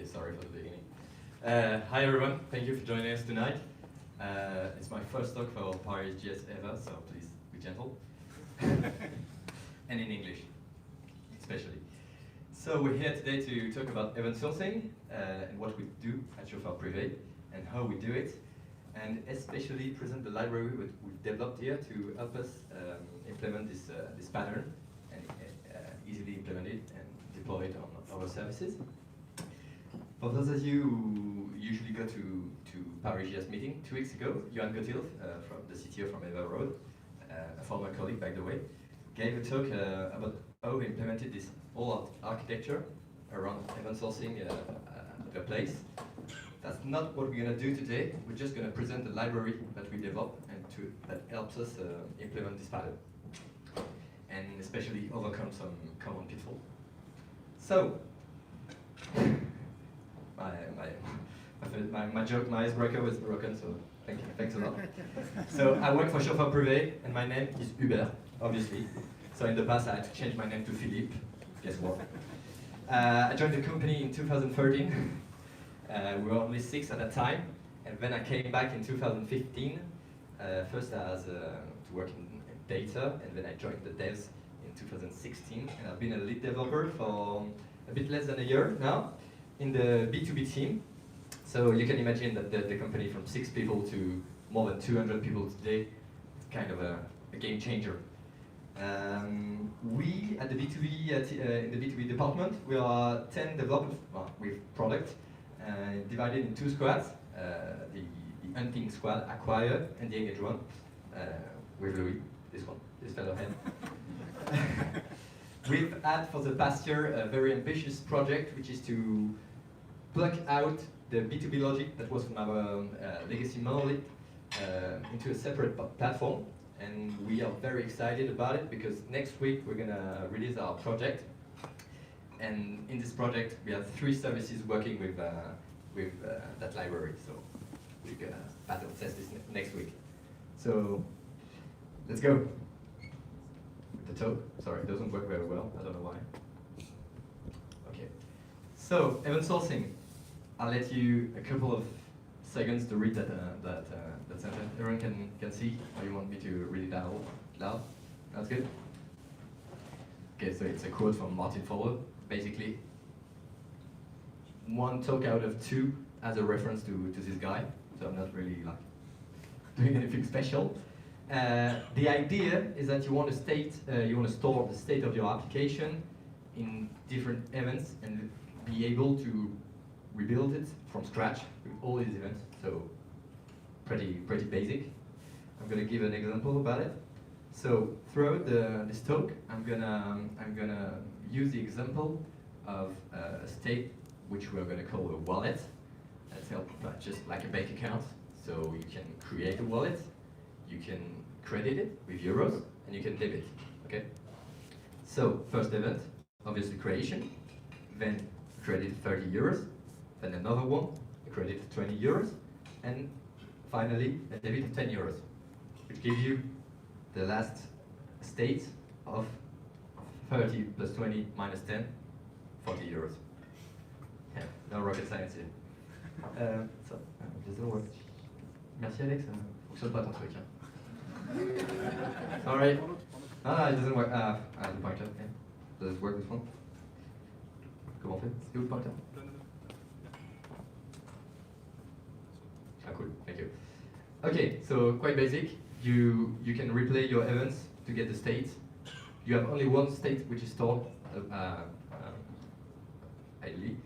sorry for the beginning. Hi everyone, thank you for joining us tonight. It's my first talk for ParisJS ever, so please be gentle. And in English, especially. So we're here today to talk about event sourcing and what we do at Chauffeur Privé and how we do it, and especially present the library we've developed here to help us implement this pattern and easily implement it and deploy it on our services. For those of you who usually go to ParisJS meeting, 2 weeks ago, Johan Gottilf, from the CTO from Eva Road, a former colleague by the way, gave a talk about how we implemented this whole architecture around event sourcing the place. That's not what we're going to do today. We're just going to present the library that we developed and that helps us implement this pattern and especially overcome some common pitfalls. So, my icebreaker was broken, so thanks a lot. So I work for Chauffeur Privé, and my name is Hubert, obviously. So in the past I had to change my name to Philippe. Guess what? I joined the company in 2013. We were only 6 at that time, and then I came back in 2015. First as to work in data, and then I joined the devs in 2016, and I've been a lead developer for a bit less than a year now in the B2B team. So you can imagine that the company from 6 people to more than 200 people today is kind of a game changer. We at the B2B in the B2B department, we are 10 developers with product divided in 2 squads. The hunting squad, acquire, and the engage one with Louis, this fellow head. We've had for the past year a very ambitious project, which is to pluck out the B2B logic that was from our legacy monolith into a separate platform. And we are very excited about it because next week we're going to release our project. And in this project we have 3 services working with that library. So we're going to battle test this next week. So let's go. The talk, sorry, it doesn't work very well, I don't know why. Okay, so event sourcing. I'll let you a couple of seconds to read that sentence. Everyone can see, or you want me to read it out loud? That's good. Okay, so it's a quote from Martin Fowler. Basically, 1 talk out of 2 as a reference to this guy. So I'm not really like doing anything special. The idea is that you want to store the state of your application in different events and be able to rebuild it from scratch with all these events. So pretty basic. I'm gonna give an example about it. So throughout this talk, I'm gonna use the example of a state which we're gonna call a wallet. That's just like a bank account. So you can create a wallet, you can credit it with euros, and you can debit. Okay. So first event, obviously creation, then credit 30 euros, then another one, a credit of 20 euros, and finally a debit of 10 euros, which gives you the last state of 30 plus 20 minus 10, 40 euros. Yeah, no rocket science here. So, it doesn't work. Merci Alex, fonctionne pas ton truc. Sorry. No, it doesn't work. The pointer, okay. Does it work this one? Comment on fait? C'est où le pointer? Ah, cool, thank you. Okay, so quite basic. You can replay your events to get the state. You have only one state which is stored idly,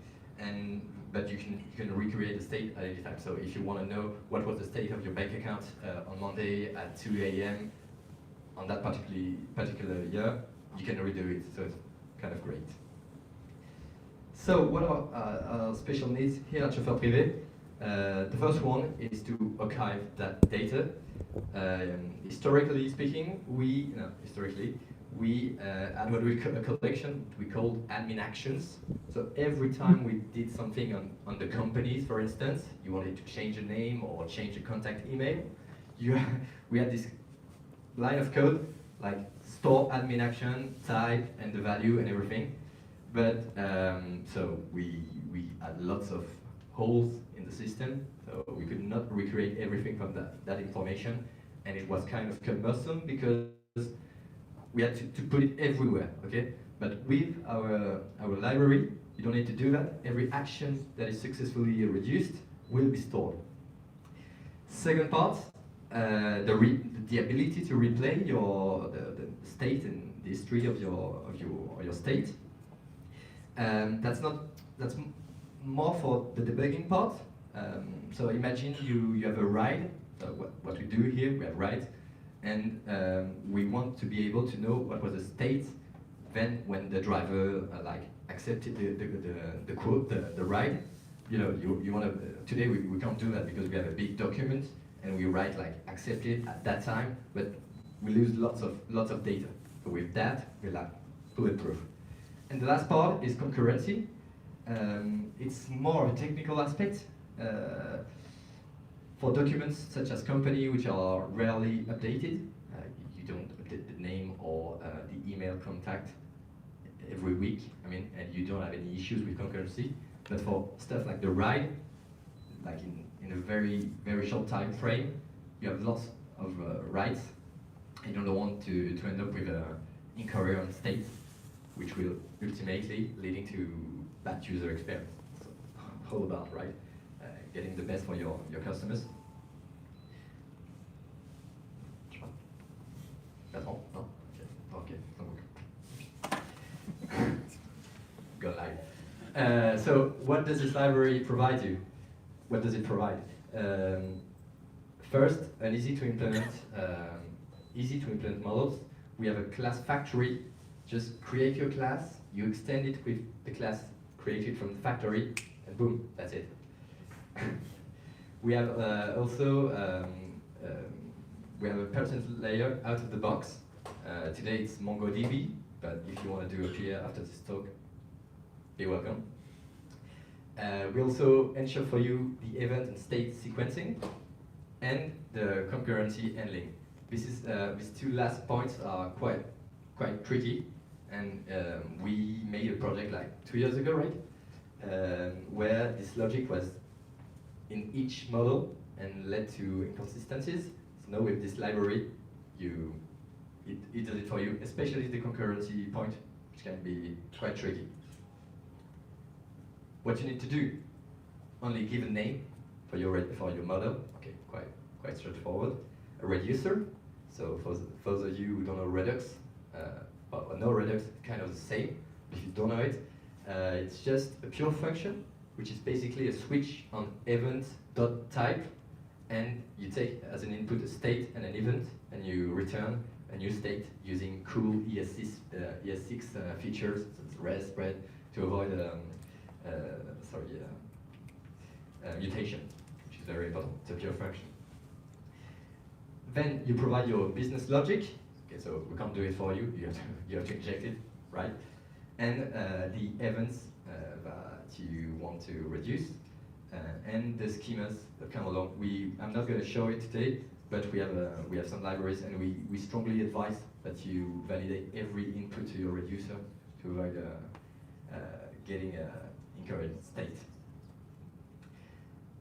but you can recreate the state at any time. So if you want to know what was the state of your bank account on Monday at 2 a.m. on that particular year, you can redo it. So it's kind of great. So what are our special needs here at Chauffeur Privé? The first one is to archive that data. Historically speaking, we had what we call a collection we called admin actions. So every time we did something on the companies, for instance, you wanted to change a name or change a contact email, we had this line of code like store admin action, type, and the value and everything. But so we had a lots of holes in the system, so we could not recreate everything from that information, and it was kind of cumbersome because we had to put it everywhere, okay? But with our library, you don't need to do that. Every action that is successfully reduced will be stored. Second part, the ability to replay the state and the history of your state. That's more for the debugging part. So imagine you have a ride. So what we do here, we have rides, and we want to be able to know what was the state then when the driver like accepted the quote, the ride. You know, you want to. Today we can't do that because we have a big document and we write like accepted at that time, but we lose lots of data. So with that, we're like bulletproof. And the last part is concurrency. It's more of a technical aspect. For documents such as company, which are rarely updated, you don't update the name or the email contact every week, and you don't have any issues with concurrency. But for stuff like the ride, like in a very, very short time frame, you have lots of rights, and you don't want to end up with an incoherent state, which will ultimately leading to bad user experience. So, all about, right? Getting the best for your customers. That's all? No? Okay. Go live. So what does this library provide you? What does it provide? First, an easy to implement models. We have a class factory. Just create your class, you extend it with the class created from the factory, and boom, that's it. We have also we have a persistence layer out of the box. Today it's MongoDB, but if you want to do a PR after this talk, be welcome. We also ensure for you the event and state sequencing and the concurrency handling. These two last points are quite tricky, and we made a project like 2 years ago, right? Where this logic was in each model and led to inconsistencies. So now with this library, it does it for you, especially the concurrency point, which can be quite tricky. What you need to do, only give a name for your model. Okay, quite straightforward. A reducer. So for those of you who don't know Redux, or know Redux, kind of the same. If you don't know it, it's just a pure function, which is basically a switch on event.type, and you take as an input a state and an event, and you return a new state using cool ES6 features, such as res spread, to avoid mutation, which is very important. It's a pure function. Then you provide your business logic. Okay, so we can't do it for you. You have to inject it, right? And the events that you want to reduce, and the schemas that come along. I'm not going to show it today, but we have some libraries, and we strongly advise that you validate every input to your reducer to avoid getting an incorrect state.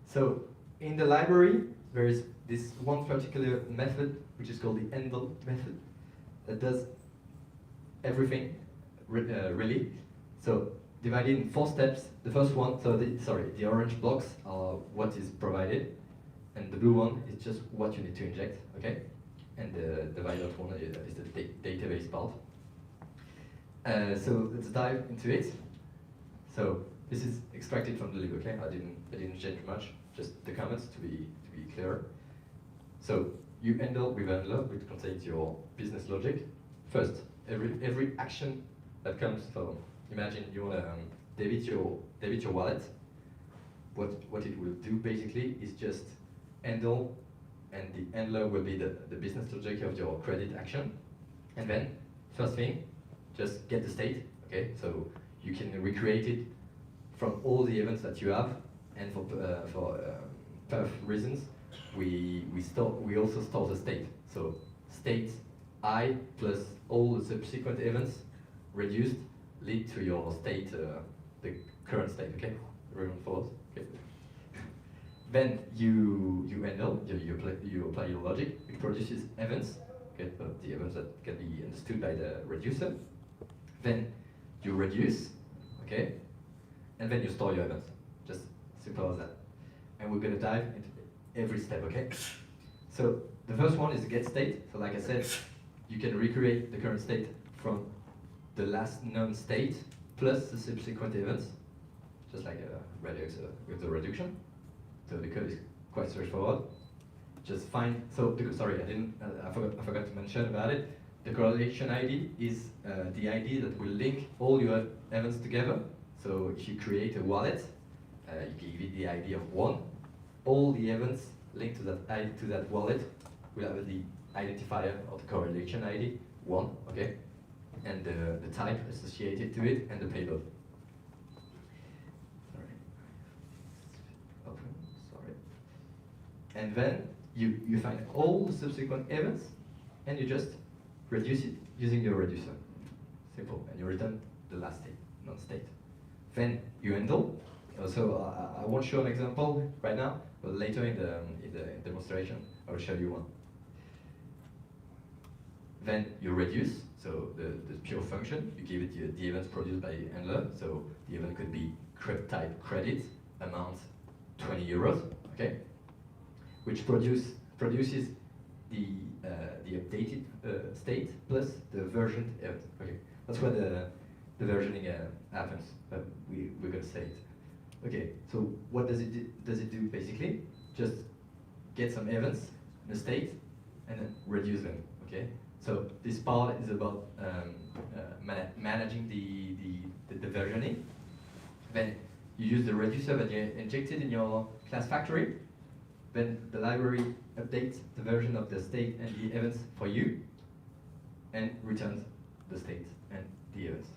So in the library, there is this one particular method, which is called the Anvil Method, that does everything really. So divided in 4 steps. The first one, the orange blocks are what is provided, and the blue one is just what you need to inject, okay? And the violet one is the database part. So let's dive into it. So this is extracted from the lib, okay? I didn't change much, just the comments to be clear. So you handle with handler, which contains your business logic. First, every action that comes. So imagine you want to debit your wallet. What it will do basically is just handle, and the handler will be the business logic of your credit action. And then first thing, just get the state. Okay, so you can recreate it from all the events that you have, and for perf reasons, we also store the state. So state I plus all the subsequent events reduced lead to your state, the current state. Okay, everyone follows. Okay. Then you handle, you apply your logic. It produces events. Okay, the events that can be understood by the reducer. Then you reduce. Okay, and then you store your events. Just simple as that. And we're gonna dive into every step. Okay. So the first one is the get state. So like I said, you can recreate the current state from the last known state plus the subsequent events, just like a Redux with the reduction. So the code is quite straightforward. Just find. So sorry, I forgot to mention about it. The correlation ID is the ID that will link all your events together. So if you create a wallet, you give it the ID of 1. All the events linked to that wallet will have the identifier of the correlation ID 1. Okay. And the type associated to it, and the payload. Sorry. And then you find all the subsequent events, and you just reduce it using your reducer. Simple. And you return the last state, non-state. Then you handle. So I won't show an example right now, but later in the demonstration, I will show you one. Then you reduce. So the pure function, you give it the events produced by handler. So the event could be type credit, amount 20 euros, okay? Which produces the updated state plus the versioned event. Okay, that's where the versioning happens. But we're gonna say it. Okay, so what does it do basically? Just get some events in a state and then reduce them. Okay. So this part is about managing the versioning. Then you use the reducer that you injected in your class factory. Then the library updates the version of the state and the events for you, and returns the state and the events.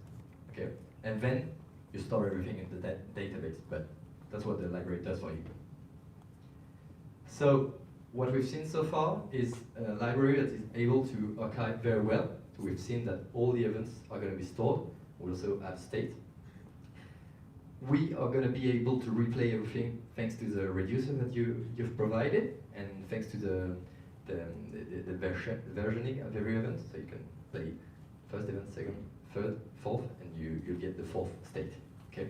Okay, and then you store everything in the database. But that's what the library does for you. So what we've seen so far is a library that is able to archive very well. So we've seen that all the events are going to be stored. We also have state. We are going to be able to replay everything thanks to the reducer that you've provided, and thanks to the versioning of every event. So you can play first event, second, third, fourth, and you'll get the fourth state. Okay,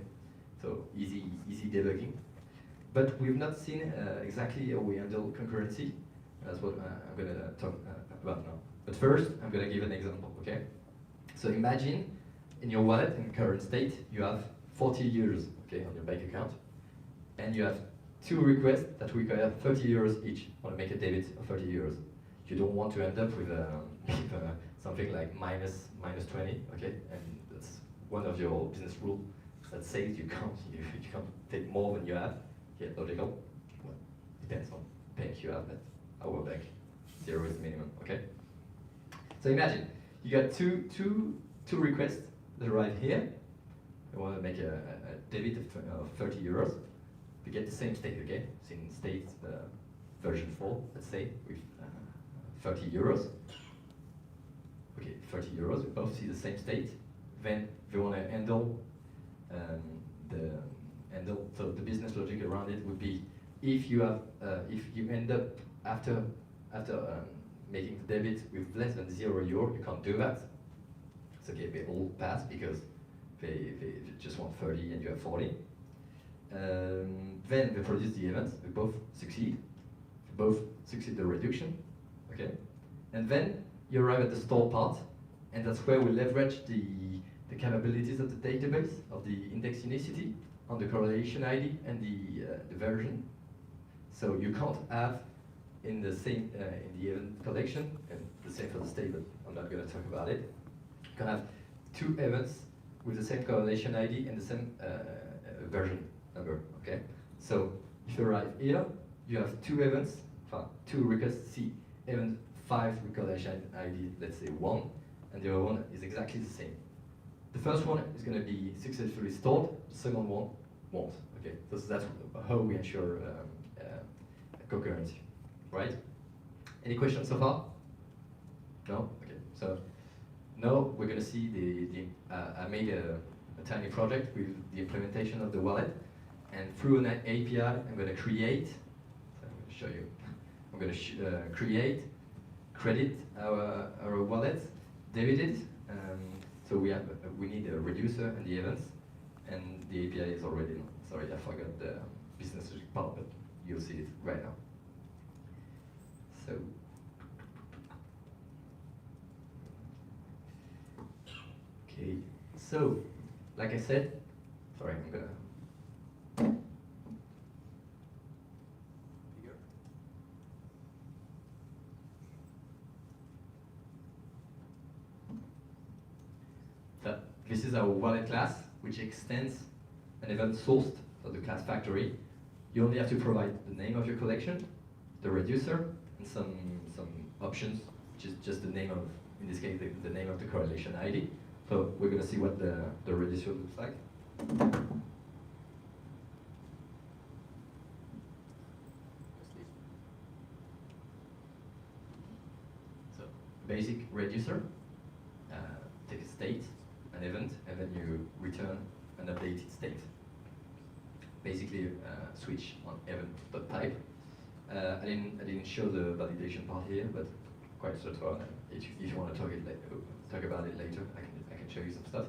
so easy debugging. But we've not seen exactly how we handle concurrency. That's what I'm going to talk about now. But first, I'm going to give an example, okay? So imagine in your wallet, in current state, you have 40 euros, okay, on your bank account. And you have 2 requests that require 30 euros each. Want to make a debit of 30 euros. You don't want to end up with something like minus 20, okay? And that's one of your business rules that says you can't take more than you have. Yeah, logical. Well, depends on bank you have, but our bank, 0 is the minimum. Okay. So imagine you got two requests that arrive here. You want to make a debit of 30 euros. We get the same state, okay? It's in state version 4, let's say, with 30 euros. Okay, 30 euros. We both see the same state. Then we want to handle so the business logic around it would be if you end up after making the debit with less than €0, you can't do that. It's okay, they all pass because they just want 30 and you have 40. Then they produce the events, they both succeed. They both succeed the reduction, okay? And then you arrive at the store part, and that's where we leverage the capabilities of the database, of the index unicity, on the correlation ID and the version. So you can't have in the same in the event collection, and the same for the state, but I'm not going to talk about it. You can have 2 events with the same correlation ID and the same version number. Okay. So if you arrive here, you have 2 events, 2 requests. See event 5 correlation ID, let's say 1, and the other one is exactly the same. The first one is going to be successfully stored. The second one won't. Okay, so that's how we ensure concurrency, right? Any questions so far? No. Okay. So now we're going to see I made a tiny project with the implementation of the wallet. And through an API, I'm going to create, so I'm going to show you, I'm going to create, credit our wallet, debit it. So we need a reducer and the events, and the API is already on. Sorry, I forgot the business logic part, but you'll see it right now. So, okay, so, like I said, sorry, I'm gonna. So, this is our wallet class, which extends an event sourced from the class factory. You only have to provide the name of your collection, the reducer, and some options, which is just the name of, in this case, the name of the correlation ID. So we're going to see what the reducer looks like. So basic reducer, take a state, an event, and then you return an updated state. Basically, switch on event.type. I didn't show the validation part here, but quite straightforward. If you want to talk about it later, I can show you some stuff.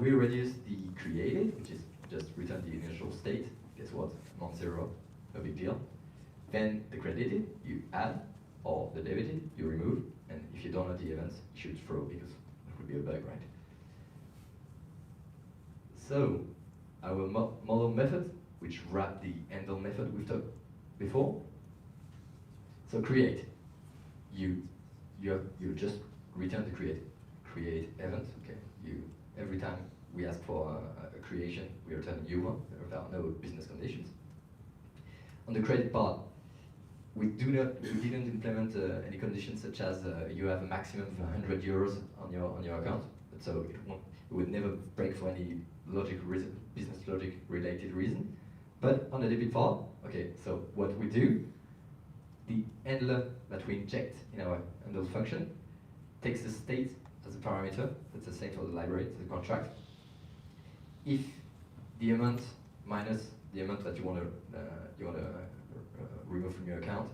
We reduce the created, which is just return the initial state. Guess what? Non-zero, no big deal. Then the credited, you add, or the debited, you remove. And if you don't know the events, you should throw because it would be a bug, right? So our model method, which wrap the Anvil method we've talked before. So create, you just return the create event. Okay, every time we ask for a creation, we return a new one without no business conditions. On the credit part, we didn't implement any conditions such as you have a maximum of 100 euros on your account, so it would never break for any business logic related reason. But on the debit part, okay, so what we do, the handler that we inject in our handle function takes the state as a parameter. That's the same for the library, the contract. If the amount minus the amount that you want to remove from your account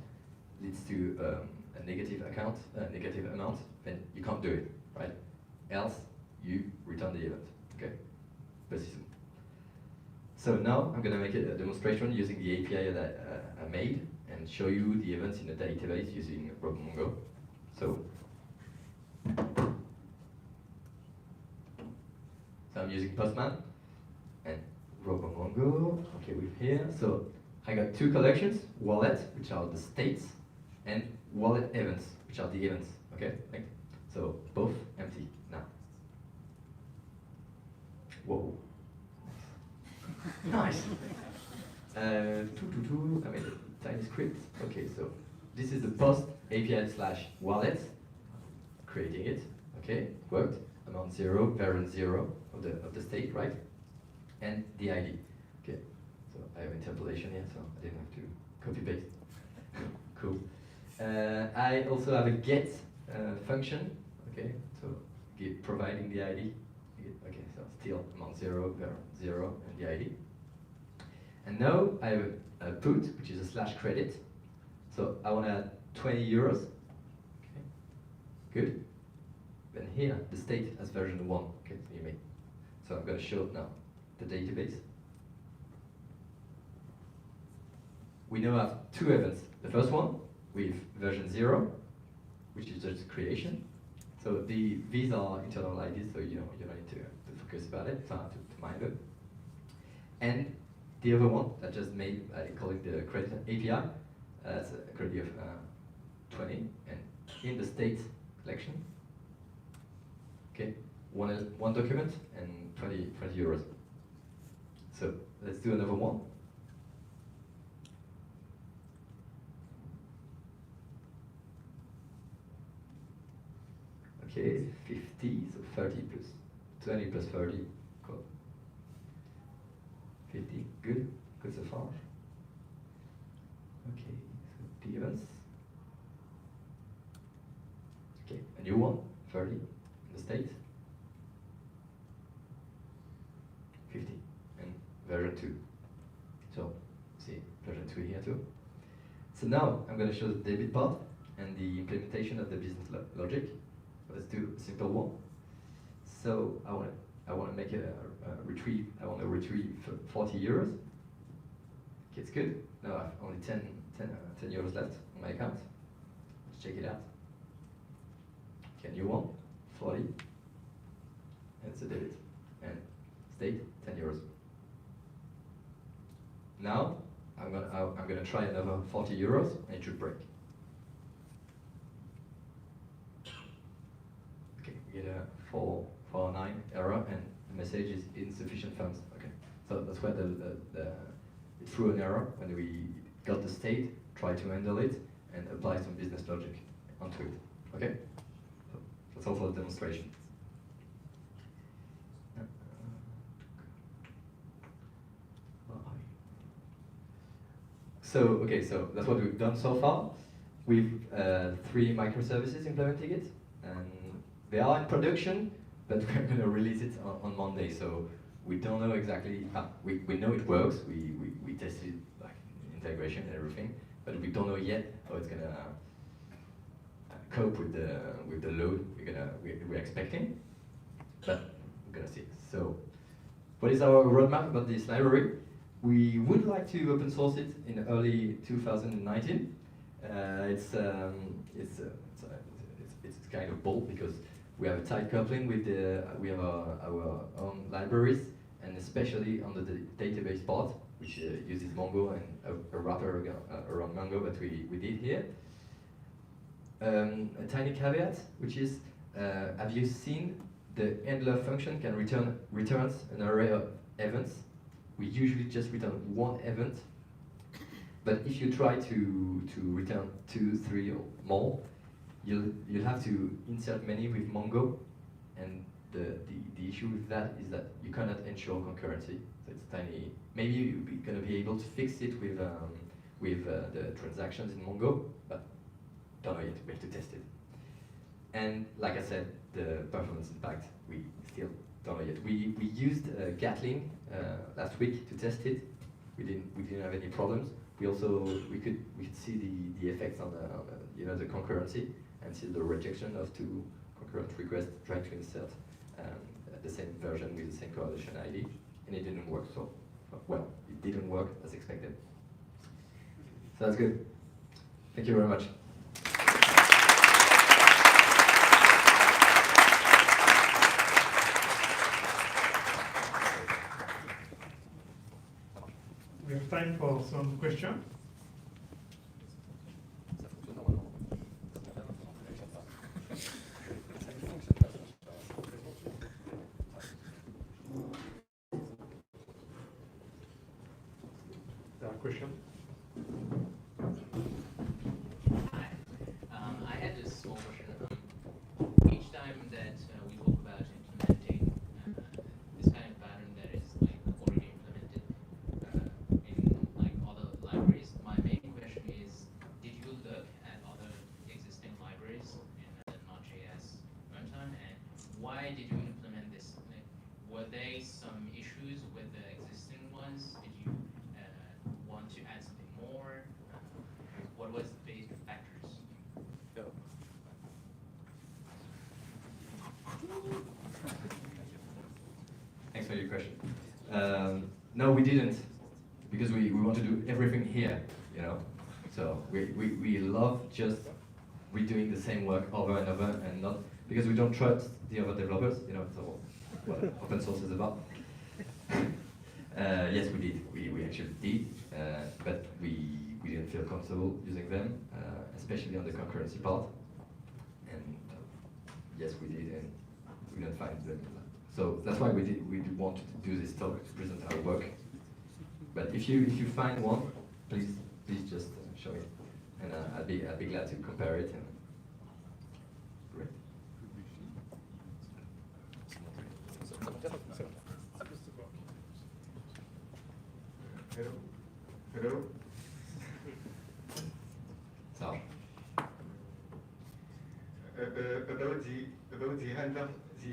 leads to a negative amount, then you can't do it, right? Else you return the event. Okay, pretty simple. So now I'm going to make a demonstration using the API that I made and show you the events in a database using RoboMongo. So I'm using Postman and RoboMongo. Okay, we're here. So I got two collections: wallet, which are the states, and wallet events, which are the events. Okay, so both empty now. Whoa. Nice. I made a tiny script. Okay, so this is the post API / wallet. Creating it. Okay, worked. Amount 0, version 0 of the state, right? And the ID. Okay, so I have interpolation here, so I didn't have to copy paste. Cool. I also have a get function. Okay, so providing the ID. Okay, so still amount 0, version 0, and the ID. And now I have a put, which is a /credit. So I want to add 20 euros. Okay, good. Then here, the state has version 1. Okay, so I'm going to show now the database. We now have two events. The first one with version 0, which is just creation. So these are internal IDs, so you don't need to focus about it, so I have to mind it. And the other one that just made, I call it the credit API, it's a credit of 20, and in the state collection, okay, one document and 20 euros. So let's do another one. Okay, 50, so 30 plus 20 plus 30, cool. 50, good so far. Okay, so the events. Okay, a new one, 30, in the state. 50, and version 2. So see version 2 here too. So now I'm going to show the debit part and the implementation of the business logic. Let's do a simple one. So I want to make a retrieve. I want to retrieve 40 euros. Okay, it's good. Now I have only 10 euros left on my account. Let's check it out. Okay, new one, 40. And it's a debit. And state 10 euros. Now I'm gonna try another 40 euros and it should break. Okay, we get a 449 error and the message is insufficient funds. Okay, so that's where it threw an error when we got the state, tried to handle it, and apply some business logic onto it. Okay, so that's all for the demonstration. So, okay, so that's what we've done so far. We've 3 microservices implementing it, and they are in production, but we're going to release it on Monday. So we don't know exactly. We know it works. We tested like integration and everything, but we don't know yet how it's going to cope with the load we're expecting. But we're going to see. So, what is our roadmap about this library? We would like to open source it in early 2019. It's kind of bold because we have a tight coupling with we have our own libraries, and especially on the database part, which uses Mongo and a wrapper around Mongo that we did here. A tiny caveat, which is, have you seen the handler function can returns an array of events? We usually just return one event, but if you try to return 2, 3 or more, you'll have to insert many with Mongo, and the issue with that is that you cannot ensure concurrency. So it's tiny. Maybe you're going to be able to fix it with the transactions in Mongo, but don't know yet. We have to test it. And like I said, the performance impact we still don't know yet. We used Gatling last week to test it. We didn't have any problems. We could see the effects on the concurrency and see the rejection of 2 concurrent requests trying to insert the same version with the same correlation ID, and it didn't work. So well, it didn't work as expected. So that's good. Thank you very much. We have time for some questions. There are questions? Hi. I had this small question. Each time that we talk about implementing this kind of pattern that is like already implemented in like other libraries, my main question is, did you look at other existing libraries in Node.js runtime, and why did you implement this? Like, were there some issues with the existing ones? Did you want to add something more? What was the basic factors? Thanks for your question. No, we didn't, because we want to do everything here, you know. So we love just redoing the same work over and over, and not because we don't trust the other developers, you know. So what open source is about. Yes, we did. We actually did, but we didn't feel comfortable using them, especially on the concurrency part. And yes, we did, and we didn't find them. So that's why we did want to do this talk to present our work. But if you find one, please just show it, and I'd be glad to compare it. And great. Hello. So about the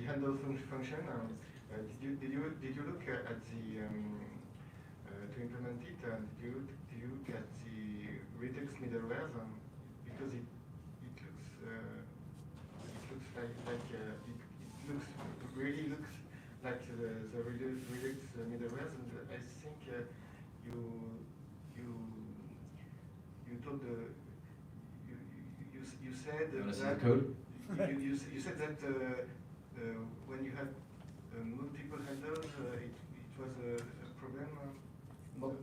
handle function, did you look at the to implement it do you get the Redux middleware? Because it really looks like the Redux middleware, and I think you told you said You wanna see that the code? you said that when you had multiple handles, it was a problem.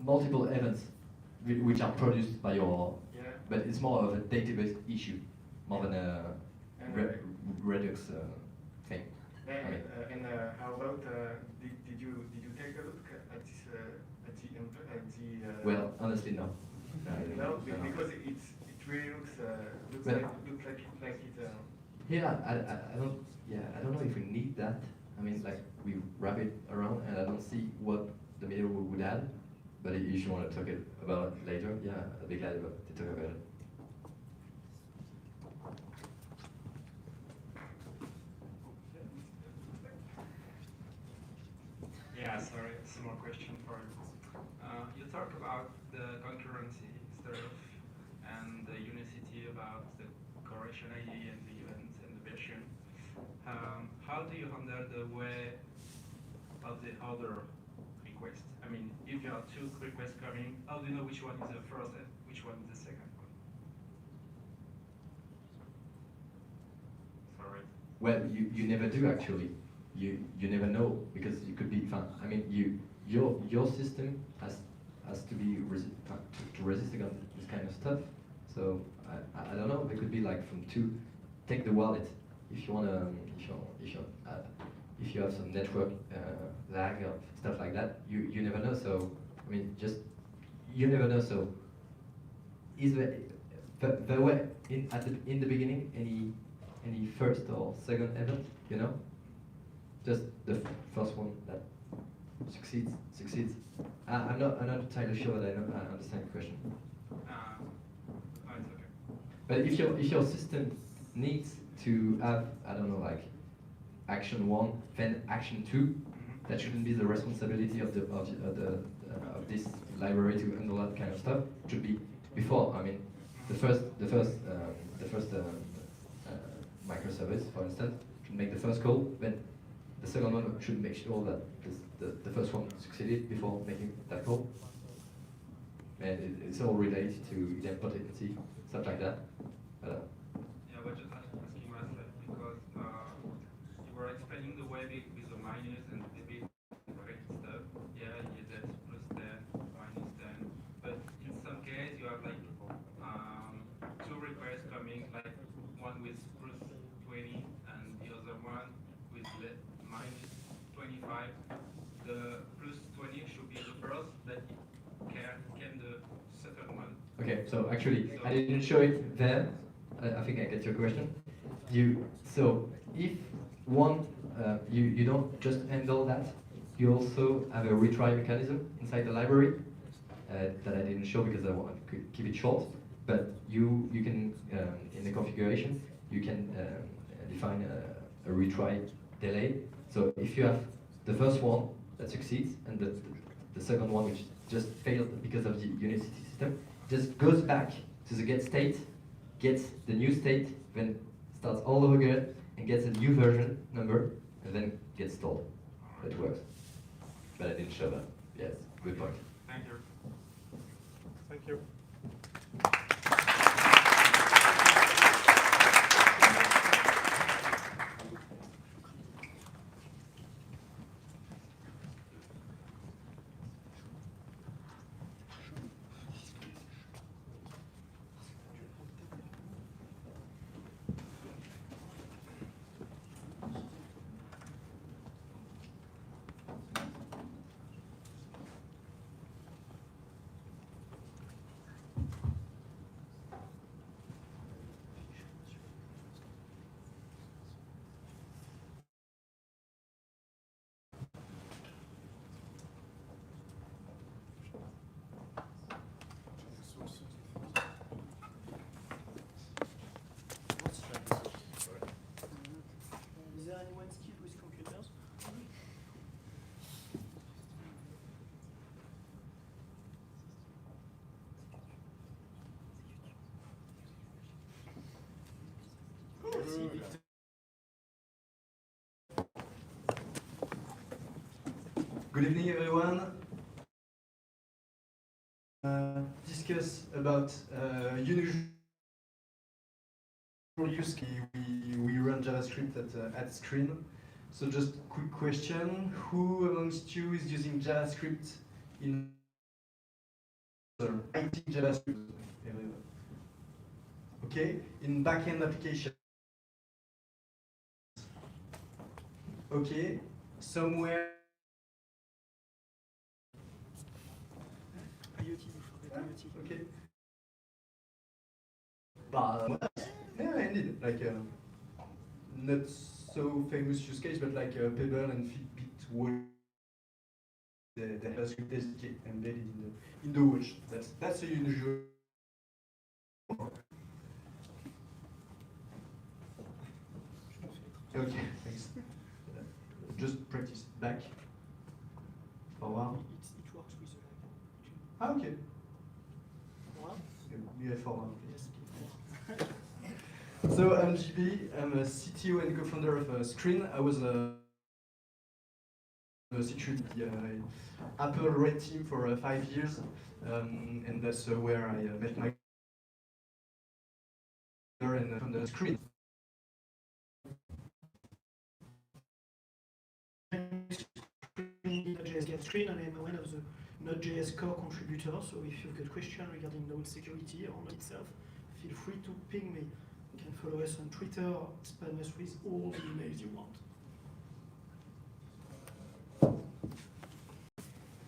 Multiple events which are produced by your, Yeah. but it's more of a database issue more than a Redux thing. And how about did you take a look at this at the Well, honestly, no. no, because it really looks Well, like it. Yeah, I don't. Yeah, I don't know if we need that. I mean, like we wrap it around, and I don't see what the middle would add. But if you want to talk about it later, yeah, I'd be glad to talk about it. Yeah, sorry, small question for you. You talk about the concurrency stuff and the unicity about the correction ID and the event and the version. How do you handle the way of the other requests? I mean, if you have two requests coming, how do you know which one is the first and which one is the second one? Sorry. Well, you never do actually. You never know because it could be fun. I mean, your system has to be to resist against this kind of stuff. So I don't know. There could be like from two. Take the wallet if you wanna if you have some network lag or stuff like that. You never know. So I mean, just you never know. So is there were in the beginning any first or second event? You know. Just the first one that succeeds. I'm not entirely sure that I understand the question. Oh, it's okay. But if your system needs to have, I don't know, like action 1, then action 2, that shouldn't be the responsibility of this library to handle that kind of stuff. It should be before. I mean, the first microservice, for instance, should make the first call, then the second one should make sure that the first one succeeded before making that call. And it's all related to idempotency, stuff like that. Yeah, but just asking myself because you were explaining the way with the minus and the bit correct stuff. Yeah, you get plus 10, minus 10. But in some case, you have like two requests coming, like one with plus 20 and the other one with minus 25. The plus 20 should be the first, but can the second one. Okay, so actually, I didn't show it there. I think I get your question. So if one, you don't just handle that, you also have a retry mechanism inside the library that I didn't show because I want to keep it short. But you can, in the configuration, you can define a retry delay. So if you have the first one that succeeds and the second one which just failed because of the unicity system, just goes back to the get state, gets the new state, then starts all over again and gets a new version number and then gets stalled. That works. But I didn't show that. Yes, good point. Thank you. Thank you. Good evening, everyone. Discuss about unusual use case. We run JavaScript at screen. So just quick question: who amongst you is using JavaScript in writing JavaScript? Everyone. Okay, in backend application. Okay, somewhere. IoT, IoT. Okay. Yeah, indeed. Like not so famous use case, but like Pebble and Fitbit watch. The JavaScript SDK embedded in the watch. That's a unusual. Okay, thanks. Just practice back. Forward. It works with the live. Ah, okay. Forward? Yeah, forward. Yes. So I'm GB. I'm a CTO and co-founder of Screen. I was a security Apple Red Team for 5 years, and that's where I met my and from the Screen. Node.js get screen, and I'm one of the Node.js core contributors. So if you've got questions regarding node security or Node itself, feel free to ping me. You can follow us on Twitter, spam us with all the emails you want.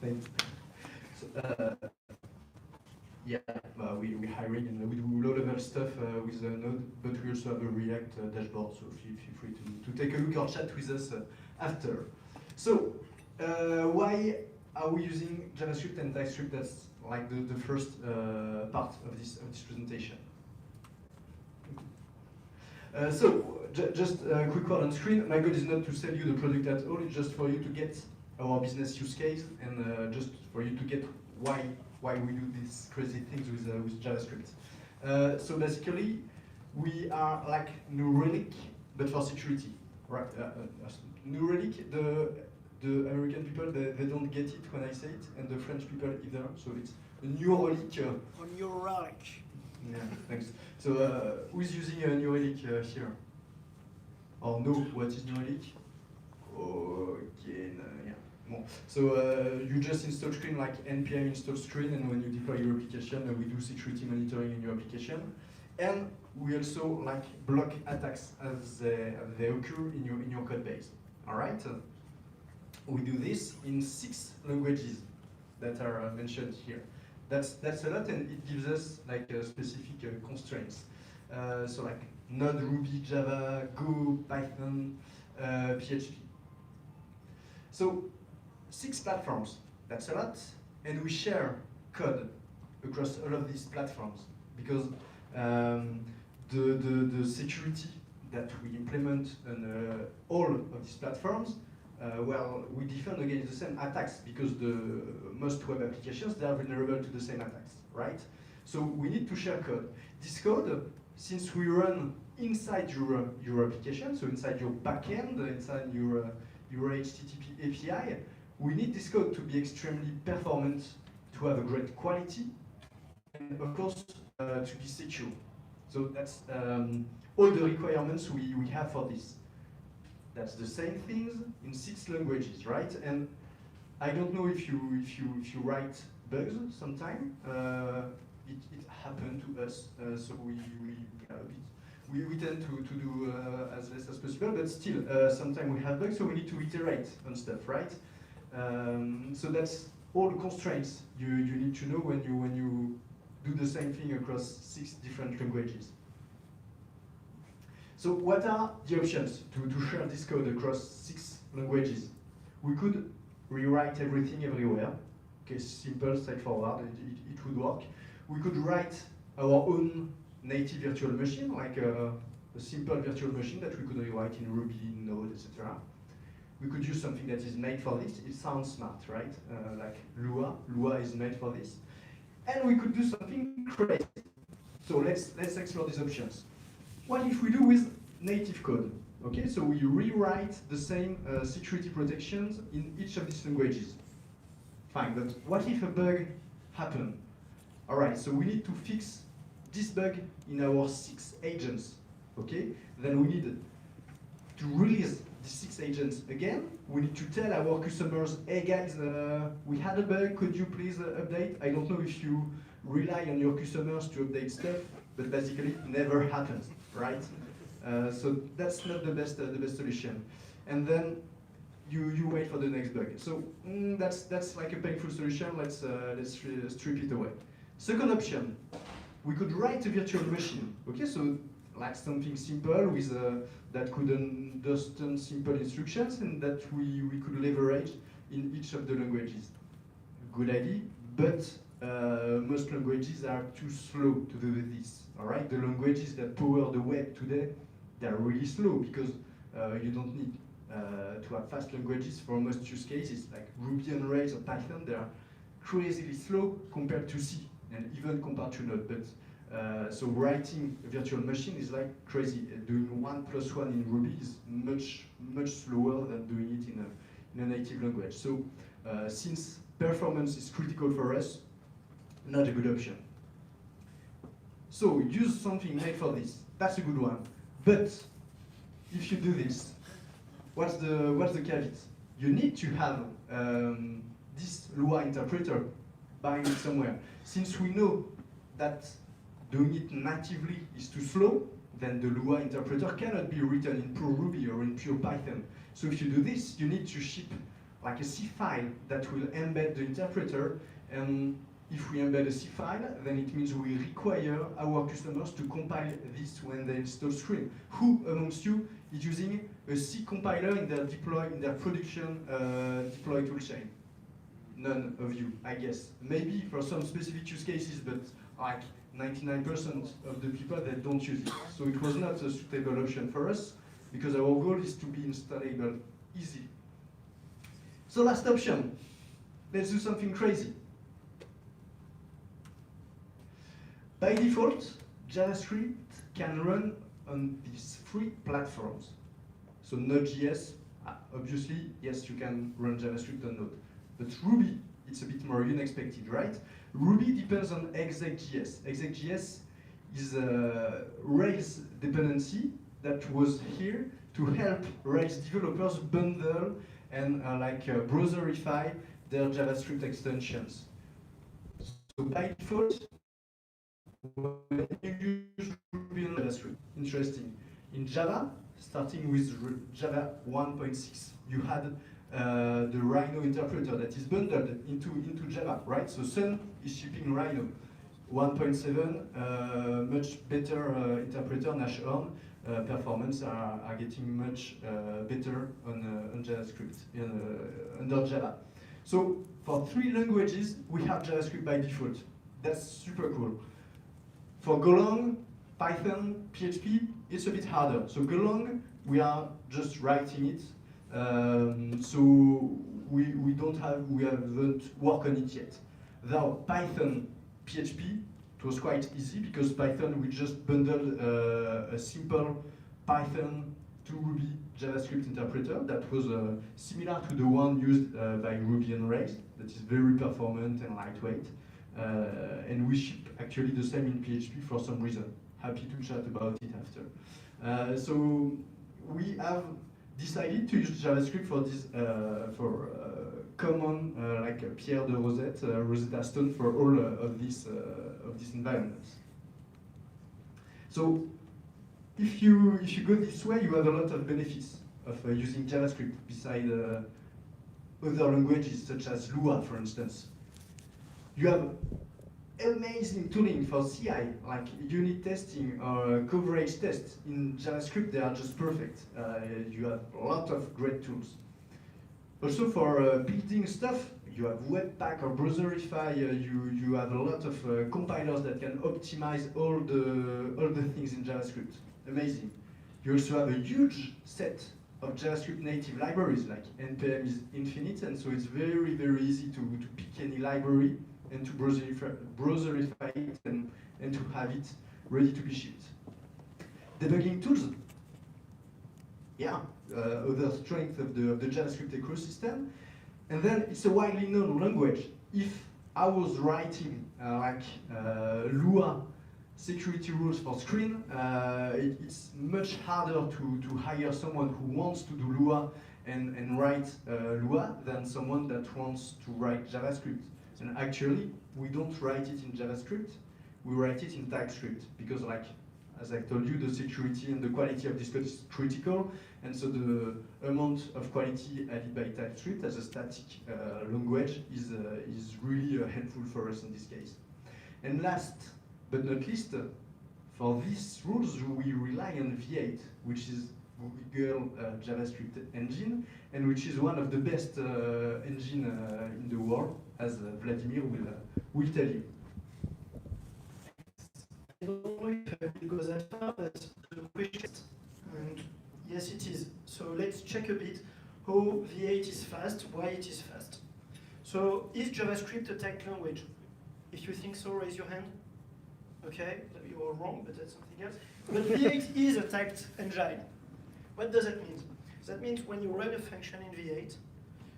Thanks. So, yeah, we're hiring and we do low-level stuff with Node, but we also have a React dashboard, so feel free to take a look or chat with us after. So, why are we using JavaScript and TypeScript? That's like the first part of this presentation. Just a quick word on Screen. My goal is not to sell you the product at all, it's just for you to get our business use case and just for you to get why we do these crazy things with JavaScript. So basically, we are like New Relic, but for security. Right? New Relic, the American people, they don't get it when I say it, and the French people either. So it's a New Relic. On your relic. Yeah, thanks. So who is using a New Relic here? Or no, what is New Relic? Okay, yeah. Bon. So you just install Screen like npm install Screen, and when you deploy your application, we do security monitoring in your application, and we also like block attacks as they occur in your code base. All right. We do this in 6 languages that are mentioned here. That's a lot, and it gives us like specific constraints. So like Node, Ruby, Java, Go, Python, PHP. So 6 platforms, that's a lot, and we share code across all of these platforms because the security that we implement on all of these platforms, well, we defend against the same attacks because most web applications, they are vulnerable to the same attacks, right? So we need to share code. This code, since we run inside your application, so inside your backend, inside your HTTP API, we need this code to be extremely performant, to have a great quality, and of course, to be secure. So that's all the requirements we have for this. That's the same things in 6 languages, right? And I don't know if you write bugs sometime. It happened to us, so we tend to do as less as possible, but still, sometimes we have bugs, so we need to iterate on stuff, right? So that's all the constraints you need to know when you do the same thing across 6 different languages. So what are the options to share this code across 6 languages? We could rewrite everything everywhere. Okay, simple, straightforward, it would work. We could write our own native virtual machine, like a simple virtual machine that we could rewrite in Ruby, Node, etc. We could use something that is made for this. It sounds smart, right? Like Lua. Lua is made for this. And we could do something crazy. So let's explore these options. What if we do with native code? Okay, so we rewrite the same security protections in each of these languages. Fine, but what if a bug happened? All right, so we need to fix this bug in our 6 agents, okay? Then we need to release the 6 agents again. We need to tell our customers, hey guys, we had a bug, could you please update? I don't know if you rely on your customers to update stuff, but basically it never happens, right? So that's not the best solution. And then you wait for the next bug. So that's like a painful solution. Let's strip it away. Second option, we could write a virtual machine. Okay, so like something simple with that could understand simple instructions and that we could leverage in each of the languages. Good idea, but most languages are too slow to do this. All right, the languages that power the web today, they're really slow because you don't need to have fast languages for most use cases. Like Ruby on Rails or Python, they are crazily slow compared to C and even compared to Node. But so writing a virtual machine is like crazy. Doing 1 + 1 in Ruby is much slower than doing it in a native language. So since performance is critical for us, not a good option. So use something made for this. That's a good one. But if you do this, what's the caveat? You need to have this Lua interpreter binding somewhere. Since we know that doing it natively is too slow, then the Lua interpreter cannot be written in pure Ruby or in pure Python. So if you do this, you need to ship like a C file that will embed the interpreter. And if we embed a C file, then it means we require our customers to compile this when they install Screen. Who amongst you is using a C compiler in their production deploy toolchain? None of you, I guess. Maybe for some specific use cases, but like 99% of the people that don't use it. So it was not a suitable option for us because our goal is to be installable easy. So last option, let's do something crazy. By default, JavaScript can run on these 3 platforms. So Node.js, obviously, yes, you can run JavaScript on Node. But Ruby, it's a bit more unexpected, right? Ruby depends on exec.js. Exec.js is a Rails dependency that was here to help Rails developers bundle and browserify their JavaScript extensions. So by default, when you use Ruby on JavaScript, interesting. In Java, starting with Java 1.6, you had the Rhino interpreter that is bundled into Java, right? So Sun is shipping Rhino. 1.7, much better interpreter, Nashorn. Performance are getting much better on JavaScript, under Java. So for 3 languages, we have JavaScript by default. That's super cool. For Golang, Python, PHP, it's a bit harder. So Golang, we are just writing it. So we haven't worked on it yet. Though Python, PHP, it was quite easy because Python, we just bundled a simple Python to Ruby JavaScript interpreter that was similar to the one used by Ruby on Rails, that is very performant and lightweight. And we ship actually the same in PHP for some reason. Happy to chat about it after. So we have decided to use JavaScript for this common like Pierre de Rosette, Rosetta Stone for all of these environments. So if you go this way, you have a lot of benefits of using JavaScript beside other languages such as Lua, for instance. You have amazing tooling for CI, like unit testing or coverage tests. In JavaScript, they are just perfect. You have a lot of great tools. Also for building stuff, you have Webpack or Browserify. You have a lot of compilers that can optimize all the things in JavaScript. Amazing. You also have a huge set of JavaScript native libraries, like NPM is infinite, and so it's very, very easy to pick any library and to browserify it and to have it ready to be shipped. Debugging tools. Yeah, other strength of the JavaScript ecosystem. And then it's a widely known language. If I was writing Lua security rules for screen, it's much harder to hire someone who wants to do Lua and write Lua than someone that wants to write JavaScript. And actually, we don't write it in JavaScript, we write it in TypeScript, because as I told you, the security and the quality of this code is critical, and so the amount of quality added by TypeScript as a static language is really helpful for us in this case. And last but not least, for these rules, we rely on V8, which is Google JavaScript engine, and which is one of the best engine in the world, as Vladimir will tell you. I don't know if I will go that far, but the question, and yes it is. So let's check a bit how V8 is fast, why it is fast. So is JavaScript a typed language? If you think so, raise your hand. Okay, you are wrong, but that's something else. But V8 is a typed engine. What does that mean? That means when you run a function in V8,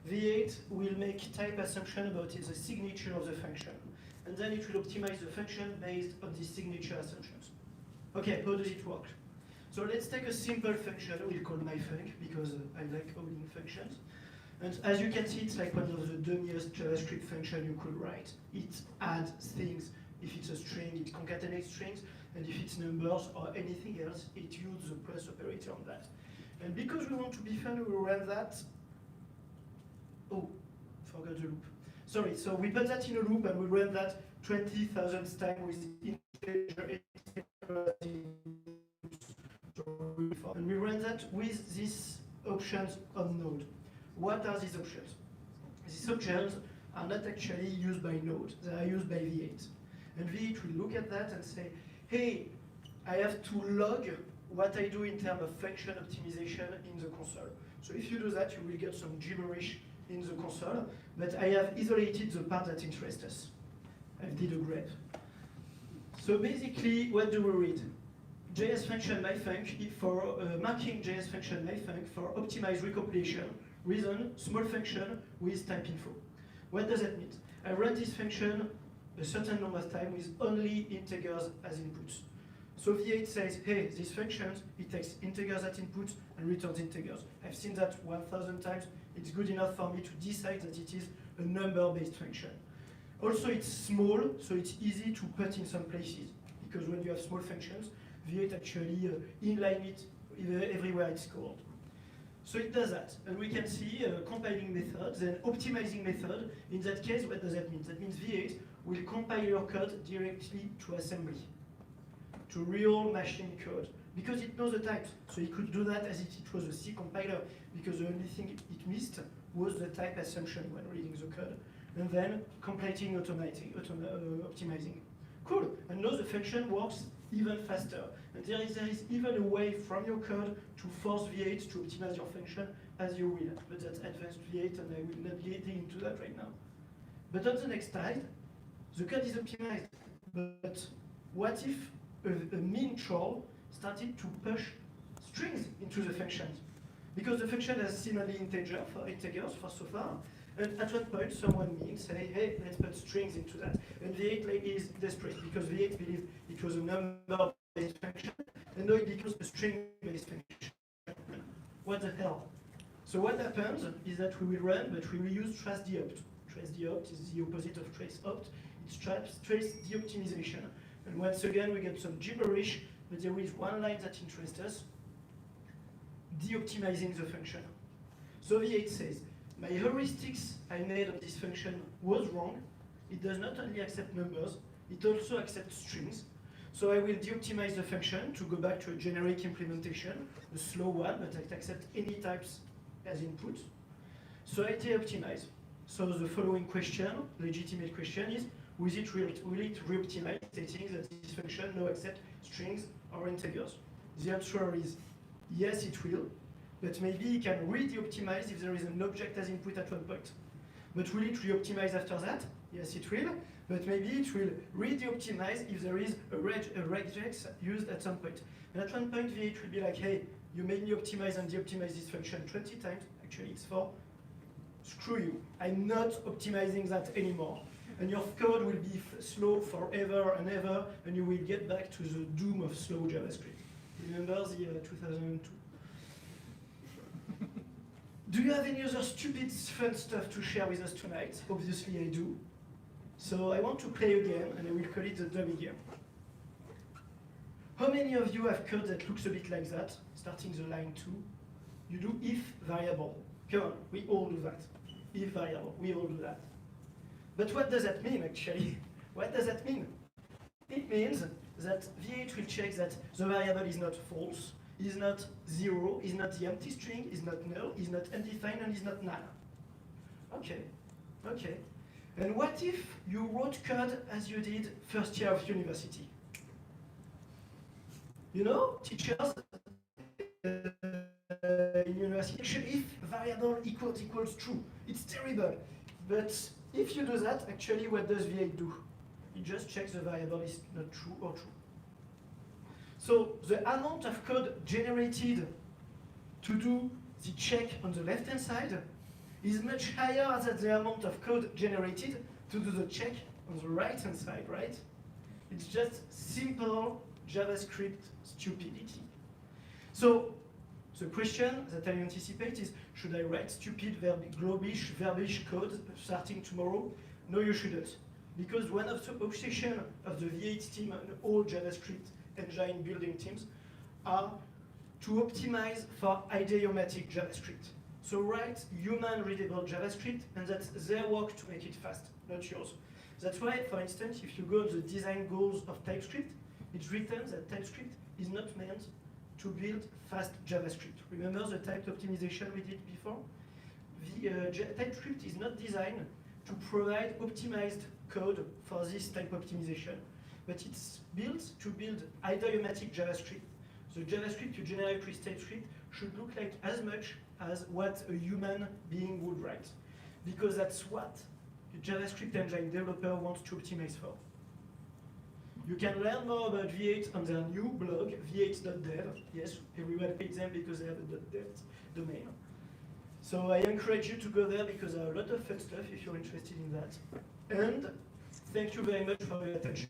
V8 will make type assumption about the signature of the function. And then it will optimize the function based on the signature assumptions. Okay, how does it work? So let's take a simple function we'll call myfunc, because I like owning functions. And as you can see, it's like one of the dummiest JavaScript function you could write. It adds things. If it's a string, it concatenates strings. And if it's numbers or anything else, it uses the plus operator on that. And because we want to be fun, we run that. Oh, forgot the loop. Sorry, so we put that in a loop and we run that 20,000 times with integer. And we run that with these options on Node. What are these options? These options are not actually used by Node, they are used by V8. And V8 will look at that and say, hey, I have to log what I do in terms of function optimization in the console. So if you do that, you will get some gibberish in the console, but I have isolated the part that interests us. I did a grep. So basically, what do we read? JS function myfunc for marking JS function myfunc for optimized recompilation. Reason, small function with type info. What does that mean? I run this function a certain number of times with only integers as inputs. So V8 says, hey, this function, it takes integers as inputs and returns integers. I've seen that 1,000 times. It's good enough for me to decide that it is a number-based function. Also, it's small, so it's easy to put in some places, because when you have small functions, V8 actually inline it everywhere it's called. So it does that, and we can see compiling methods and optimizing method. In that case, what does that mean? That means V8 will compile your code directly to assembly, to real machine code, because it knows the types. So it could do that as if it was a C compiler, because the only thing it missed was the type assumption when reading the code, and then completing, optimizing. Cool, and now the function works even faster. And there is even a way from your code to force V8 to optimize your function as you will. But that's advanced V8, and I will not get into that right now. But on the next slide, the code is optimized. But what if a mean troll started to push strings into the functions? Because the function has seen only integers for so far. And at one point, someone mean say, hey, let's put strings into that. And V8 is desperate, because V8 believed it was a number-based function, and now it becomes a string-based function. What the hell? So what happens is that we will run, but we will use trace deopt. Trace deopt is the opposite of trace opt. It's trace deoptimization. And once again, we get some gibberish, but there is one line that interests us, deoptimizing the function. So V8 says, my heuristics I made of this function was wrong. It does not only accept numbers, it also accepts strings. So I will deoptimize the function to go back to a generic implementation, a slow one, but it accepts any types as input. So I deoptimize. So the following question, legitimate question is, will it reoptimize, stating that this function now accepts strings or integers? The answer is yes, it will. But maybe it can re-deoptimize if there is an object as input at one point. But will it re-optimize after that? Yes, it will. But maybe it will re-deoptimize if there is a regex used at some point. And at one point, V8 will be like, hey, you made me optimize and deoptimize this function 20 times. Actually, it's 4. screw you. I'm not optimizing that anymore. And your code will be slow forever and ever, and you will get back to the doom of slow JavaScript. Remember the 2002? Do you have any other stupid, fun stuff to share with us tonight? Obviously I do. So I want to play a game, and I will call it the dummy game. How many of you have code that looks a bit like that, starting the line 2? You do if variable. Come on, we all do that. If variable, we all do that. But what does that mean, actually? What does that mean? It means that V8 will check that the variable is not false, is not 0, is not the empty string, is not null, is not undefined, and is not null. Okay, okay. And what if you wrote code as you did first year of university? You know, teachers in university, actually, if variable equals true, it's terrible. But if you do that, actually, what does V8 do? It just checks the variable is not true or true. So the amount of code generated to do the check on the left-hand side is much higher than the amount of code generated to do the check on the right-hand side, right? It's just simple JavaScript stupidity. So the question that I anticipate is, should I write stupid verbish code starting tomorrow? No, you shouldn't. Because one of the obsessions of the V8 team and all JavaScript engine building teams are to optimize for idiomatic JavaScript. So write human-readable JavaScript, and that's their work to make it fast, not yours. That's why, for instance, if you go to the design goals of TypeScript, it's written that TypeScript is not meant to build fast JavaScript. Remember the type optimization we did before? The TypeScript is not designed to provide optimized code for this type optimization, but it's built to build idiomatic JavaScript. The JavaScript you generate with TypeScript should look like as much as what a human being would write, because that's what the JavaScript engine developer wants to optimize for. You can learn more about V8 on their new blog, v8.dev. Yes, everyone paid them because they have a .dev domain. So I encourage you to go there because there are a lot of fun stuff if you're interested in that. And thank you very much for your attention.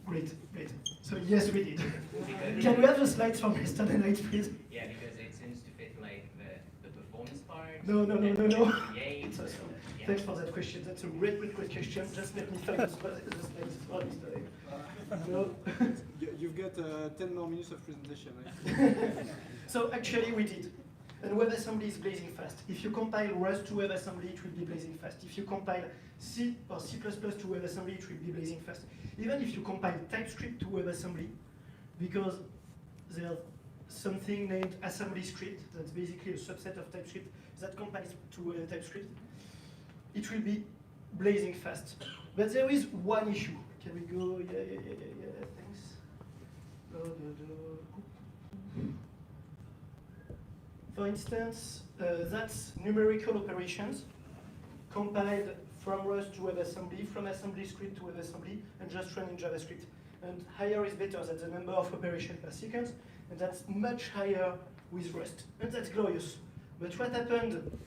Great. So yes, we did. Can we have the slides from yesterday night, please? Yeah, because it seems to fit like the performance part. No. It's awesome. Thanks for that question. That's a great question. Just let me find the slides for yesterday. No. You've got 10 more minutes of presentation, right? So actually we did. And WebAssembly is blazing fast. If you compile Rust to WebAssembly, it will be blazing fast. If you compile C or C++ to WebAssembly, it will be blazing fast. Even if you compile TypeScript to WebAssembly, because there's something named assembly script, that's basically a subset of TypeScript that compiles to TypeScript, it will be blazing fast. But there is one issue. Can we go? Yeah, thanks. For instance, that's numerical operations compiled from Rust to WebAssembly, from assembly script to WebAssembly, and just run in JavaScript. And higher is better, that's the number of operations per second, and that's much higher with Rust. And that's glorious. But what happened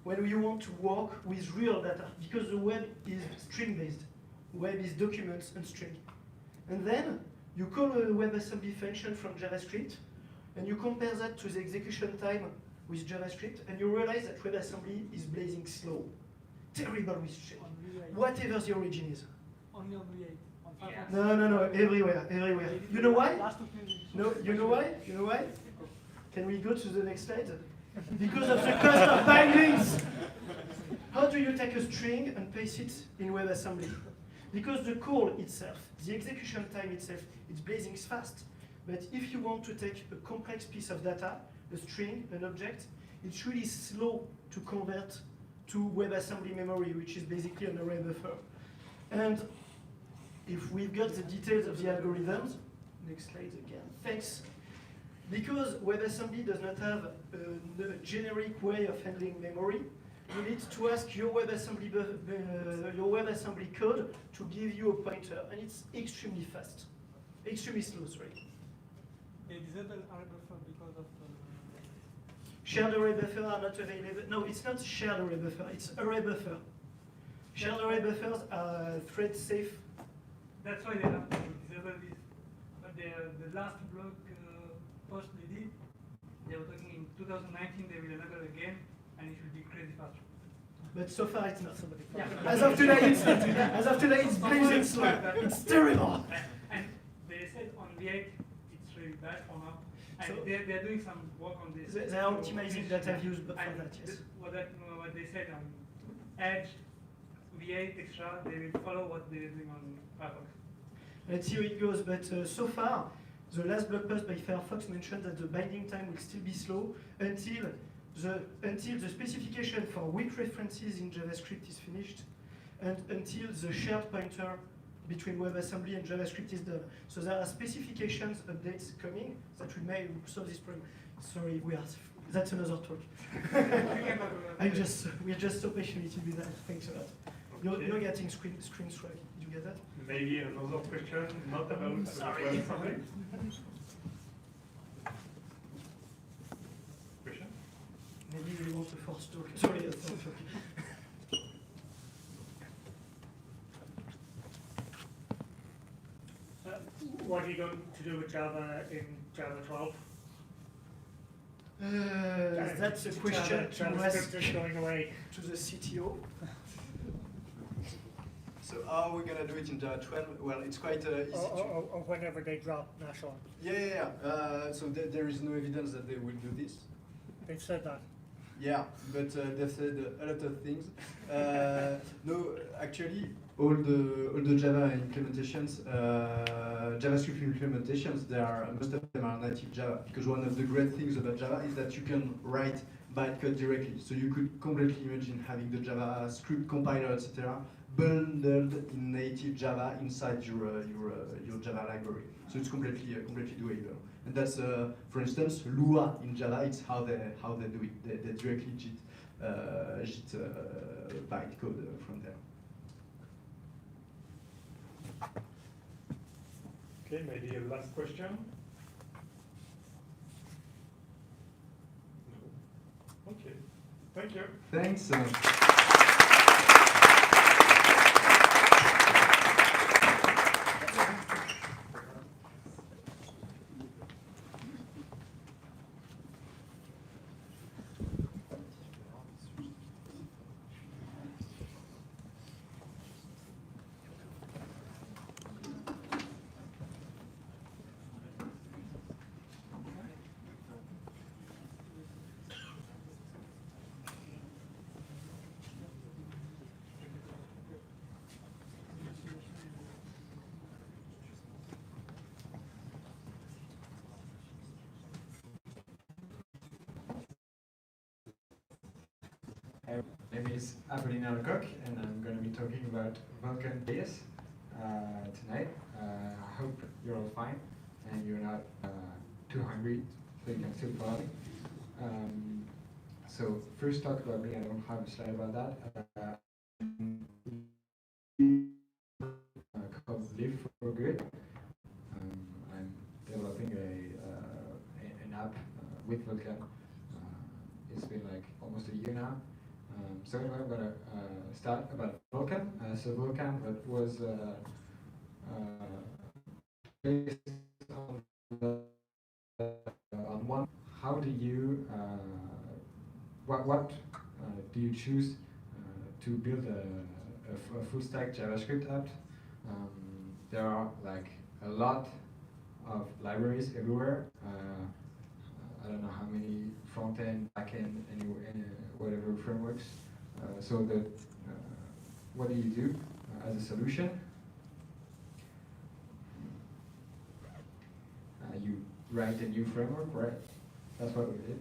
when you want to work with real data? Because the web is string-based. Web is documents and string. And then you call a WebAssembly function from JavaScript, and you compare that to the execution time with JavaScript, and you realize that WebAssembly is blazing slow. Terrible with shit. Whatever the origin is. Only on V8. On Firefox. No, everywhere. You know why? No, you know why? Can we go to the next slide? Because of the cost of bindings. How do you take a string and paste it in WebAssembly? Because the call itself, the execution time itself, it's blazing fast. But if you want to take a complex piece of data, a string, an object, it's really slow to convert to WebAssembly memory, which is basically an array buffer. And if we've got the details of the algorithms, next slide again, thanks. Because WebAssembly does not have a generic way of handling memory, you need to ask your WebAssembly code to give you a pointer, and it's extremely fast, extremely slow, sorry. They disable array buffer because of Shared array buffer are not available. No, it's not shared array buffer, it's array buffer. Shared array buffers are thread safe. That's why they have to disable this. But the last blog post they did, they were talking in 2019 they will enable again, and it will be crazy fast. But so far it's not. Yeah. As of today, it's not. As of today, it's blazing slow. It's terrible. And they said on V8 it's really bad for now. And So they're doing some work on this. They are optimizing data views, but for that, yes. What they said on Edge, V8 extra, they will follow what they're doing on Firefox. Let's see how it goes. But so far, the last blog post by Firefox mentioned that the binding time will still be slow until the specification for weak references in JavaScript is finished, and until the shared pointer between WebAssembly and JavaScript is done. So there are specifications updates coming that will may solve this problem. Sorry, that's another talk. We're just so passionate with that. Thanks a lot. You're getting screen strike. Did you get that? Maybe another question, not about Sorry. WebAssembly. Question? Maybe we want to force talk. Sorry, that's not talk. What are you going to do with Java in Java 12? That's a question to ask JavaScript is going away. to the CTO. So how are we gonna do it in Java 12? Well, it's quite easy to. Or whenever they drop national. Yeah. So there is no evidence that they will do this. They've said that. Yeah, but they've said a lot of things. No, actually, all the Java implementations, JavaScript implementations, most of them are native Java. Because one of the great things about Java is that you can write bytecode directly. So you could completely imagine having the JavaScript compiler, etc., bundled in native Java inside your Java library. So it's completely doable. And that's, for instance, Lua in Java. It's how they do it. They directly JIT bytecode from there. Okay, maybe a last question. No. Okay. Thank you. Thanks. My name is Apollinaire Lecocq, and I'm going to be talking about Vulcan.js tonight. I hope you're all fine and you're not too hungry, so you can still follow me. So first, talk about me. I don't have a slide about that. Called Live for Good. I'm developing an app with Vulcan. It's been like almost a year now. So anyway, I'm going to start about Vulcan. So Vulcan was based on one. How do you, what do you choose to build a full stack JavaScript app? There are like a lot of libraries everywhere. I don't know how many front-end, back-end, whatever frameworks. So what do you do as a solution? You write a new framework, right? That's what we did.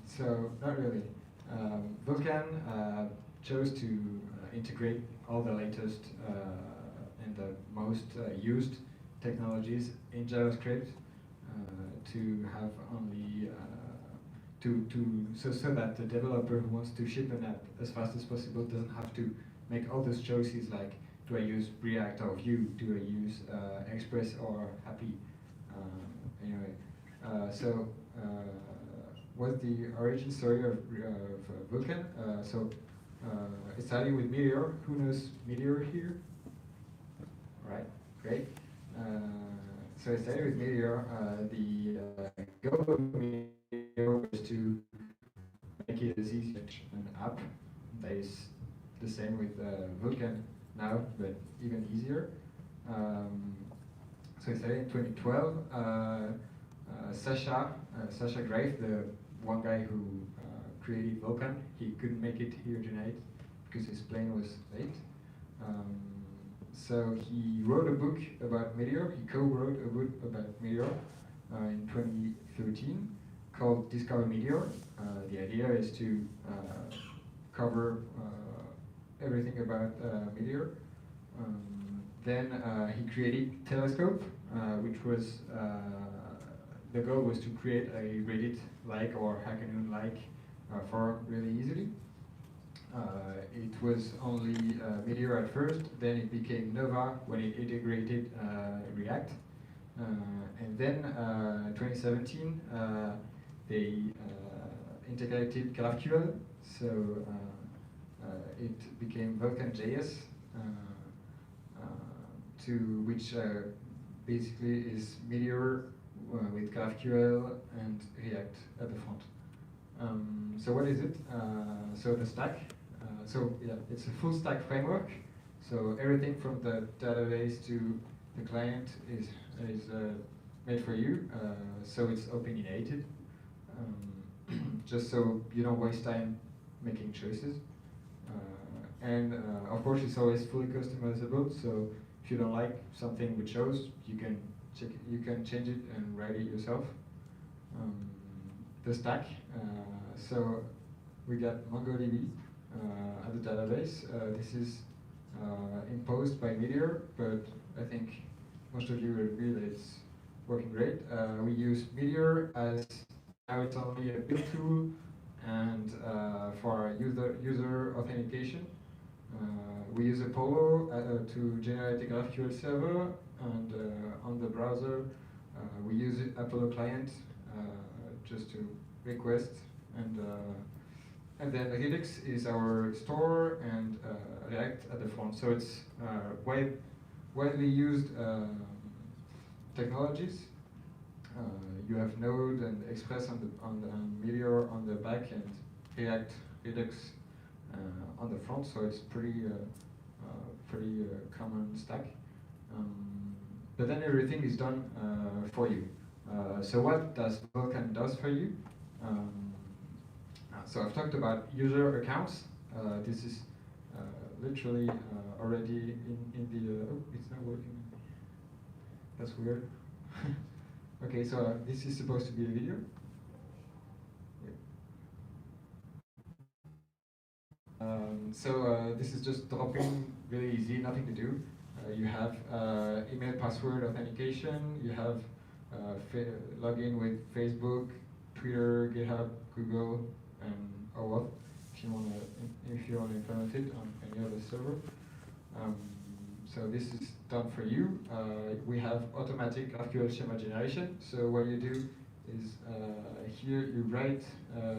So not really. Vulcan chose to integrate all the latest and the most used technologies in JavaScript to have only so that the developer who wants to ship an app as fast as possible doesn't have to make all those choices like, do I use React or Vue? Do I use Express or Happy? Anyway, what's the origin story of Vulcan? It started with Meteor. Who knows Meteor here? Right, great. So it started with Meteor. The goal of Meteor was to make it as easy as an app that is the same with Vulcan now, but even easier. So it started in 2012. Sasha Grave, the one guy who created Vulcan, he couldn't make it here tonight because his plane was late. So he wrote a book about Meteor. He co-wrote a book about Meteor in 2013 called Discover Meteor. The idea is to cover everything about Meteor. Then he created Telescope, which was the goal was to create a Reddit-like or Hackanoon-like forum really easily. It was only Meteor at first, then it became Nova when it integrated React. And then 2017, they integrated GraphQL, so it became Vulcan.js, to which basically is Meteor with GraphQL and React at the front. So what is it? So the stack. It's a full stack framework. So everything from the database to the client is made for you. So it's opinionated, just so you don't waste time making choices. And of course, it's always fully customizable. So if you don't like something we chose, you can check it, you can change it and write it yourself. The stack. So we got MongoDB at the database. This is imposed by Meteor, but I think most of you will agree that it's working great. We use Meteor as now it's only a build tool and for user authentication. We use Apollo to generate a GraphQL server, and on the browser we use Apollo client just to request, and then Redux is our store and React at the front. So it's widely used technologies. You have Node and Express on Meteor on the back and React, Redux on the front. So it's pretty common stack. But then everything is done for you. So what does Vulcan does for you? So I've talked about user accounts. This is literally already in the. Oh, it's not working. That's weird. Okay, so this is supposed to be a video. This is just dropping, really easy, nothing to do. You have email password authentication. You have login with Facebook, Twitter, GitHub, Google, and OAuth if you want to implement it on any other server. So this is done for you. We have automatic GraphQL schema generation. So what you do is here you write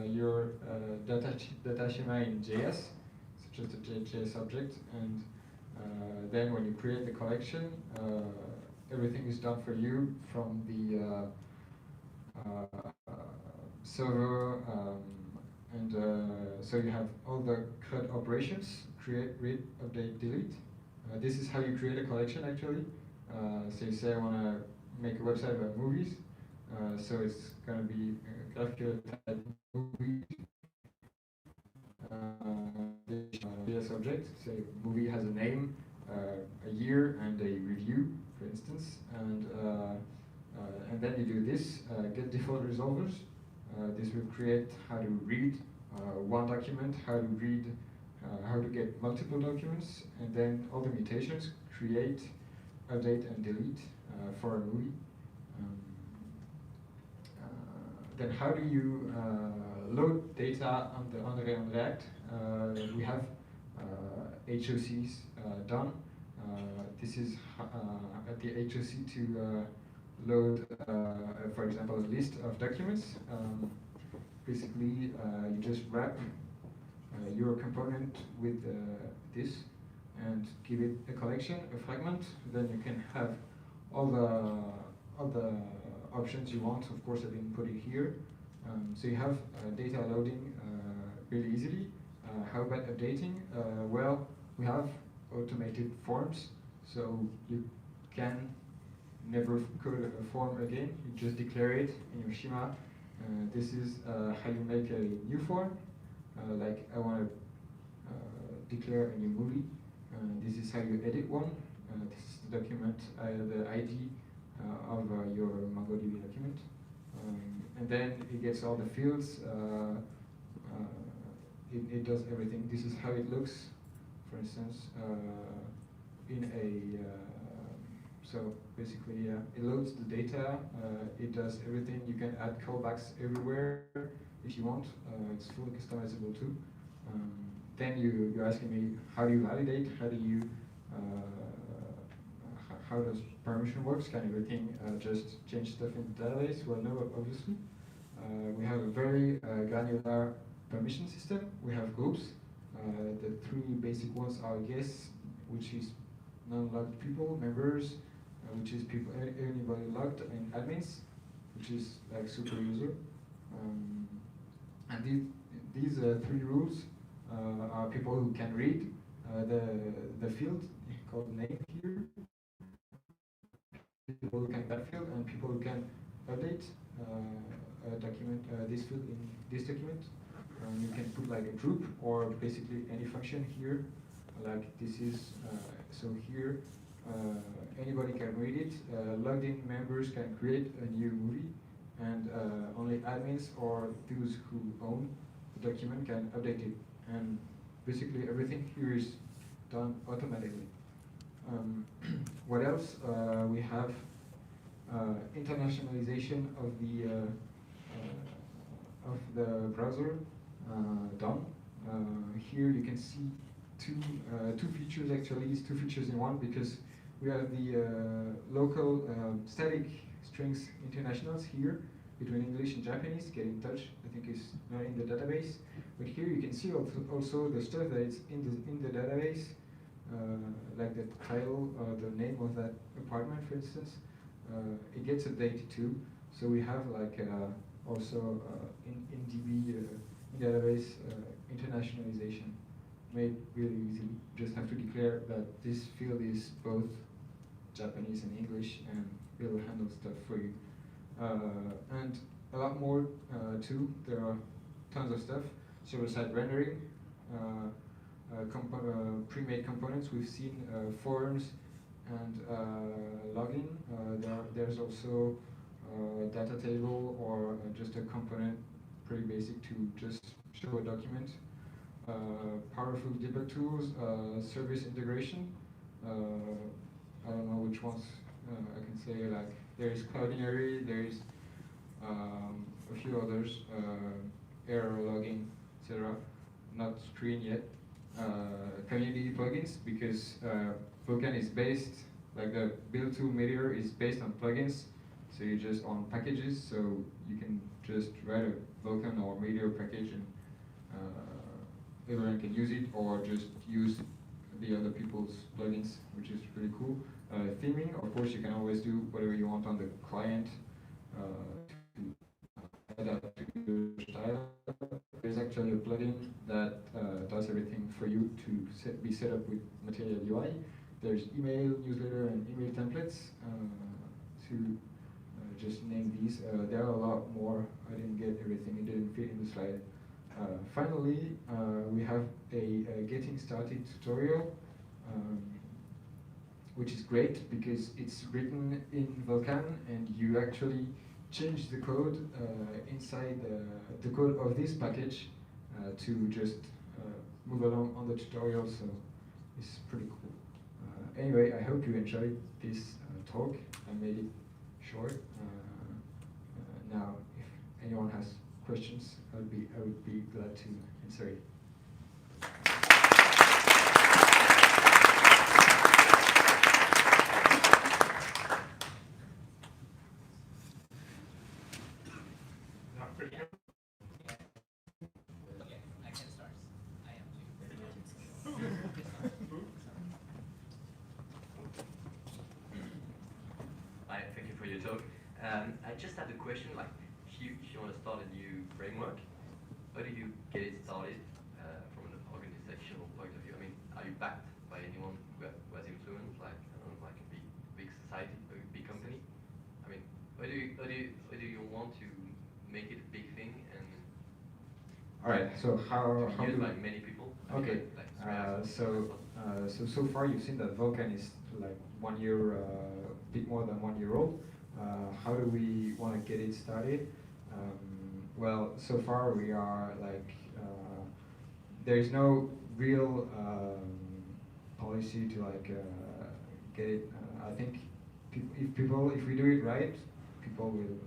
your data schema in JS, such as the JS object, and then when you create the collection, everything is done for you from the server, so you have all the CRUD operations: create, read, update, delete. This is how you create a collection actually. So you say I want to make a website about movies, so it's going to be GraphQL type movie. JS object, say movie has a name, a year, and a review, for instance, and then you do this, get default resolvers. This will create how to read one document, how to read how to get multiple documents, and then all the mutations, create, update, and delete for a movie. Then how do you load data on React? We have HOCs done. This is at the HOC to load, for example, a list of documents. Basically, you just wrap your component with this and give it a collection, a fragment. Then you can have all the options you want. Of course, I didn't put it here. So you have data loading really easily. How about updating? Well, we have automated forms, so you can never code a form again. You just declare it in your schema. This is how you make a new form. Like I want to declare a new movie. This is how you edit one. This is the document, the ID of your MongoDB document. And then it gets all the fields. It does everything. This is how it looks, for instance, in a so basically, it loads the data, it does everything. You can add callbacks everywhere if you want. It's fully customizable too. Then you're asking me, how do you validate? How do you, how does permission works? Can everything just change stuff in the database? Well, no, obviously. We have a very granular permission system. We have groups. The three basic ones are guests, which is non-logged people, members, which is people anybody logged, and admins, which is like super user. And these three rules are people who can read the field called name here, people who can that field, and people who can update a document, this field in this document. You can put like a group or basically any function here, like this is, so here anybody can read it, logged in members can create a new movie, and only admins or those who own the document can update it. And basically everything here is done automatically. What else? We have internationalization of the browser done. Here you can see two features actually. It's two features in one, because we have the local static strings internationals here between English and Japanese. Get in touch, I think is not in the database, but here you can see also the stuff that is in the database, like the title or the name of that apartment, for instance. It gets updated too. So we have like also in DB database internationalization made really easy. Just have to declare that this field is both Japanese and English, and it will handle stuff for you. And a lot more too. There are tons of stuff. Server-side rendering, pre-made components. We've seen forms and login. There's also data table or just a component, pretty basic to just show a document. Powerful debug tools, service integration. I don't know which ones I can say. Like there's Cloudinary, there's a few others, error logging, etc. Not screen yet. Community plugins, because Vulcan is based, like the build to Meteor is based on plugins, so you just on packages, so you can just write a Vulcan or Meteor package and everyone can use it, or just use the other people's plugins, which is pretty cool. Theming, of course, you can always do whatever you want on the client to adapt to your style. There's actually a plugin that does everything for you to be set up with Material UI. There's email, newsletter, and email templates to just name these. There are a lot more. I didn't get everything. It didn't fit in the slide. Finally, we have a getting started tutorial, which is great because it's written in Vulkan, and you actually change the code inside the code of this package to just move along on the tutorial, so it's pretty cool. Anyway, I hope you enjoyed this talk. I made it short. Now, if anyone has questions, I would be glad to answer it. I just had a question, like, if you want to start a new framework, how do you get it started from an organizational point of view? I mean, are you backed by anyone who has influence, like, I don't know, like a big society, a big company? I mean, how do you want to make it a big thing and all right, so how used by many people? Okay, so far you've seen that Vulcan is like 1 year, bit more than 1 year old. How do we want to get it started? Well, so far we are like, there is no real policy to like get it. I think if we do it right, people will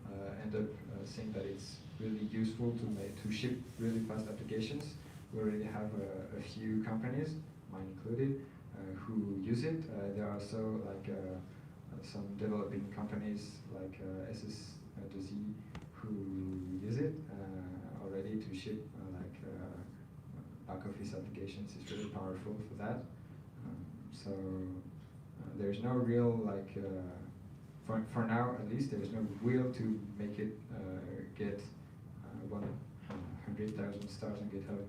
end up saying that it's really useful to ship really fast applications. We already have a few companies, mine included, who use it. There are also like some developing companies like SS2Z who use it already to ship back office applications. It's really powerful for that. There's no real like for now at least there's no will to make it get 100,000 stars on GitHub.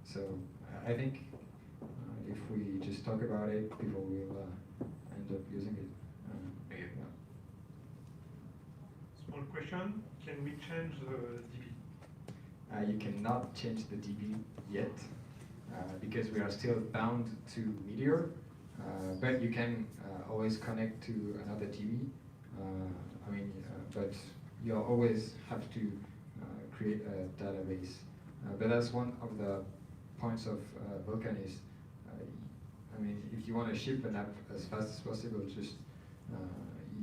So I think if we just talk about it, people will end up using it. Yeah. Small question, can we change the DB? You cannot change the DB yet, because we are still bound to Meteor, but you can always connect to another DB. But you'll always have to create a database. But that's one of the points of Vulcan is, if you want to ship an app as fast as possible, just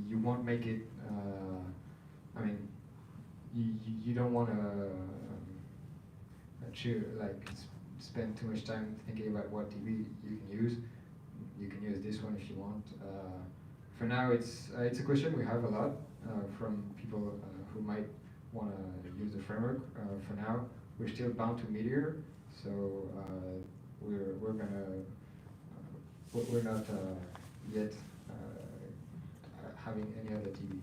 you won't make it. You don't want to spend too much time thinking about what DB you can use. You can use this one if you want. For now, it's a question we have a lot from people who might want to use the framework. For now, we're still bound to Meteor, so we're not yet having any other DB.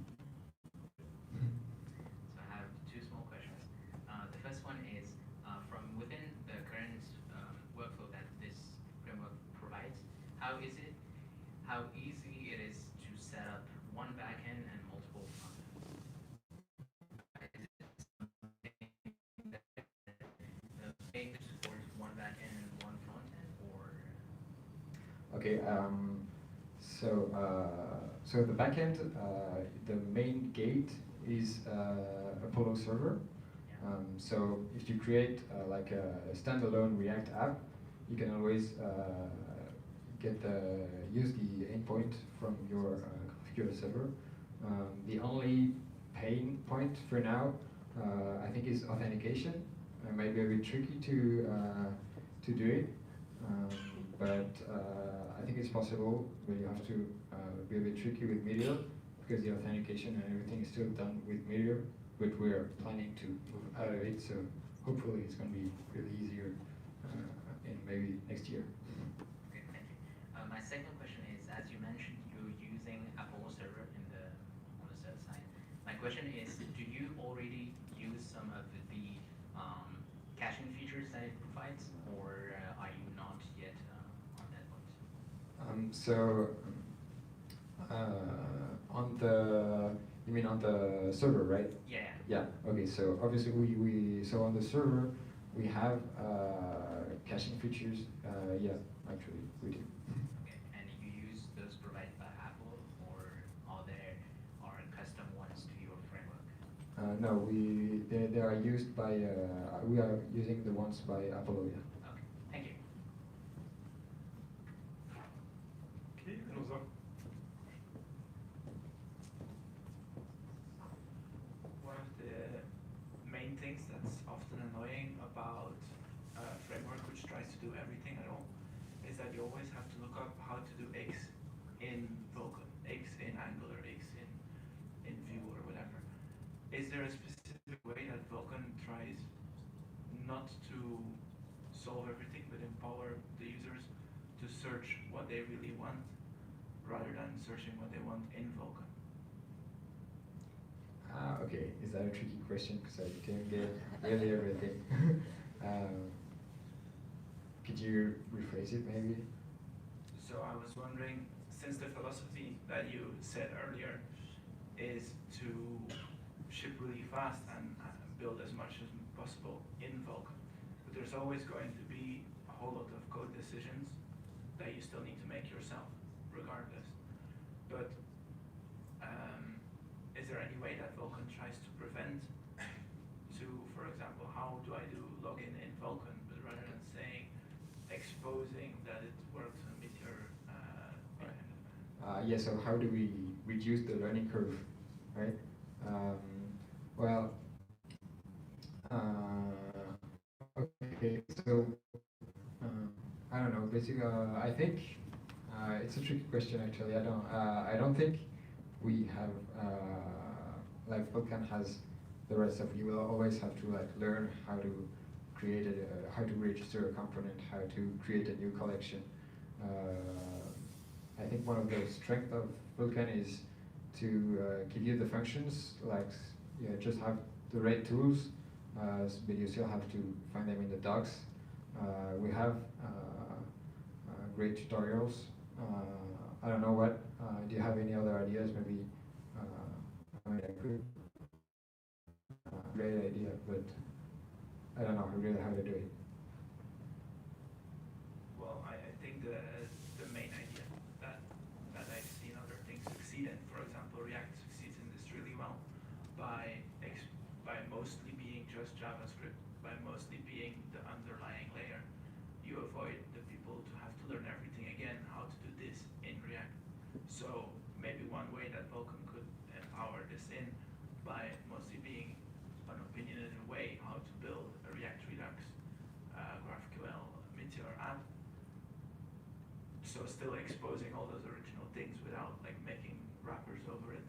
So I have two small questions. The first one is from within the current workflow that this framework provides, how easy it is to set up one backend and multiple frontends? Is it something that makes towards one backend and one frontend, or? Okay, so the backend, the main gate is Apollo server. So if you create like a standalone React app, you can always use the endpoint from your configured server. The only pain point for now, I think, is authentication. It might be a bit tricky to do it, but I think it's possible. But you have to be a bit tricky with Meteor because the authentication and everything is still done with Meteor. But we're planning to move out of it, so hopefully it's going to be really easier in maybe next year. Okay, thank you. My second question is, as you mentioned, you're using Apollo server on the server side. My question is, do you already use some of the caching features that it provides, or are you not yet on that point? You mean on the server, right? Yeah. Yeah. Okay. So obviously so on the server we have caching features. Yeah, actually we do. Okay. And you use those provided by Apple, or are there custom ones to your framework? No, they are used by, we are using the ones by Apollinaire. Okay, thank you. Okay, another. One of the main things that's often annoying about a framework which tries to do everything at all is that you always have to look up how to do X in Vulcan, X in Angular, X in Vue or whatever. Is there a specific way that Vulcan tries not to solve everything but empower the users to search what they really want rather than searching what they want in Vulcan? Okay, is that a tricky question because I didn't get really everything? Could you rephrase it maybe? So I was wondering, since the philosophy that you said earlier is to ship really fast and build as much as possible in Vulkan, but there's always going to be a whole lot of code decisions that you still need to make yourself, regardless. But is there any way that Vulkan tries to prevent for example, how do I do login in Vulkan, but rather than saying, exposing that it works on Meteor. Yeah, so how do we reduce the learning curve, right? Well, okay, so I don't know. Basically, I think it's a tricky question. Actually, I don't think we have like Vulkan has the rest of. You will always have to like learn how to create how to register a component, how to create a new collection. I think one of the strengths of Vulkan is to give you the functions, like just have the right tools, but you still have to find them in the docs. We have great tutorials. I don't know what. Do you have any other ideas? Maybe I mean, great idea, but I don't know really how to do it. Well, I think the main idea that I've seen other things succeed in, for example, React succeeds in this really well by mostly being just JavaScript, by mostly being the underlying layer. You avoid the people to have to learn everything again, how to do this in React. So maybe one way that Vulkan could empower this in by mostly being an opinionated way how to build a React Redux, GraphQL, Meteor app. So still exposing all those original things without like making wrappers over it,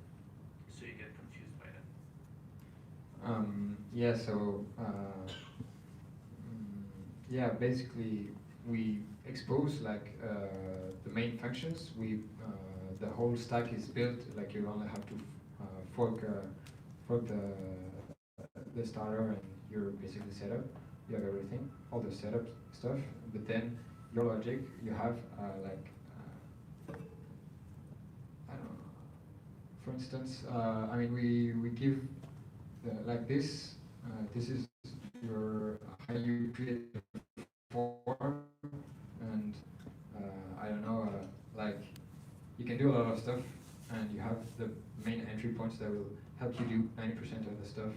so you get confused by that. Yeah, so yeah, basically we expose like the main functions. The whole stack is built like you only have to fork the starter and you're basically set up. You have everything, all the setup stuff, but then your logic, you have like I don't know. For instance, I mean we give like this. This is your how you create a form, and I don't know, like you can do a lot of stuff, and you have the main entry points that will help you do 90% of the stuff.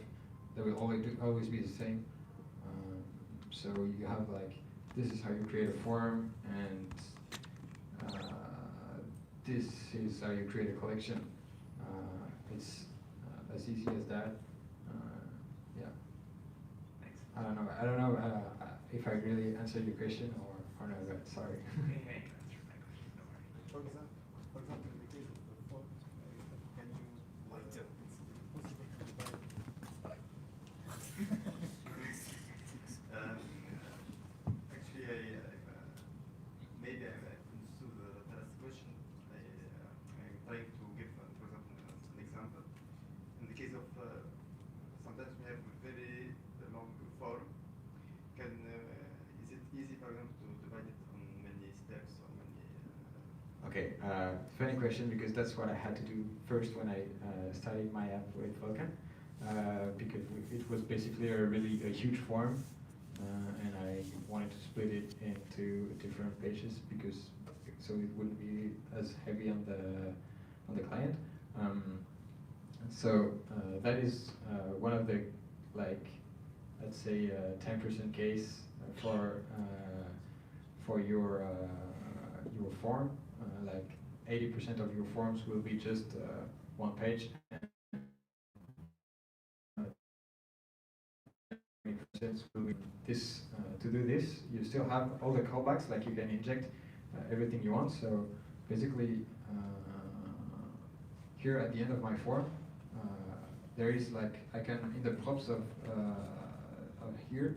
That will always be the same. So you have like this is how you create a form, and this is how you create a collection. It's as easy as that. Yeah. Thanks. I don't know if I really answered your question or not. But sorry. Yeah, you answered my question. Don't worry. For example, in the case of the form, can you it's possible to divide? Actually, maybe I understood the last question. I'm trying to give, for example, an example. In the case of sometimes we have a very long form. Is it easy, for example, to divide it on many steps or many? Okay, funny question because that's what I had to do first when I started my app with Vulkan, because it was basically a huge form, and I wanted to split it into different pages because so it wouldn't be as heavy on the client. So that is one of the, like, let's say 10% case for your form. Like 80% of your forms will be just one page. This to do this, you still have all the callbacks. Like you can inject everything you want. So basically, here at the end of my form, there is like I can in the props of here,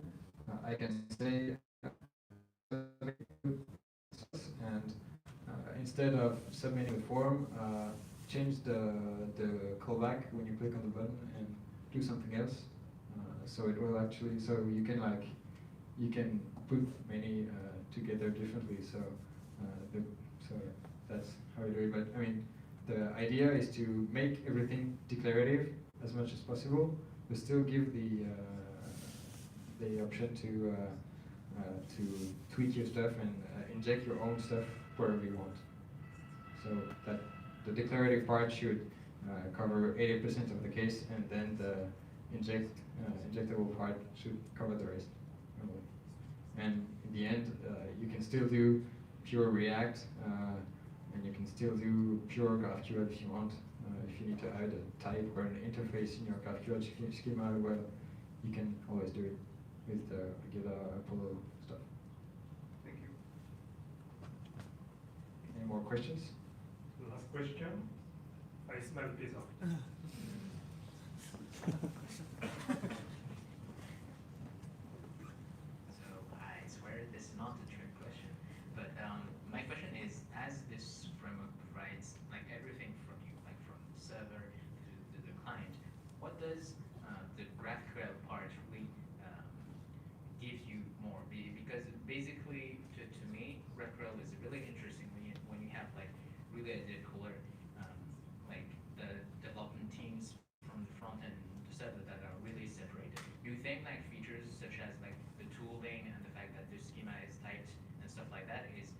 I can say and instead of submitting the form, change the callback when you click on the button and do something else. So it will actually, so you can like, you can put many together differently. So so that's how you do it. But I mean, the idea is to make everything declarative as much as possible, but still give the option to tweak your stuff and inject your own stuff wherever you want. So that the declarative part should cover 80% of the case, and then the injectable part should cover the rest. And in the end, you can still do pure React, and you can still do pure GraphQL if you want. If you need to add a type or an interface in your GraphQL schema, well, you can always do it with the regular Apollo stuff. Thank you. Any more questions? Last question. I smell pizza. So I swear this is not a trick question, but my question is, as this framework provides like everything from you, like from server to the client, what does the GraphQL part really give you more? Because basically, to me, GraphQL is really interesting when you have like really a cooler like the development teams from the front end to server that are really separated. Do you think like features such as like the tooling and the fact that the schema is typed and stuff like that is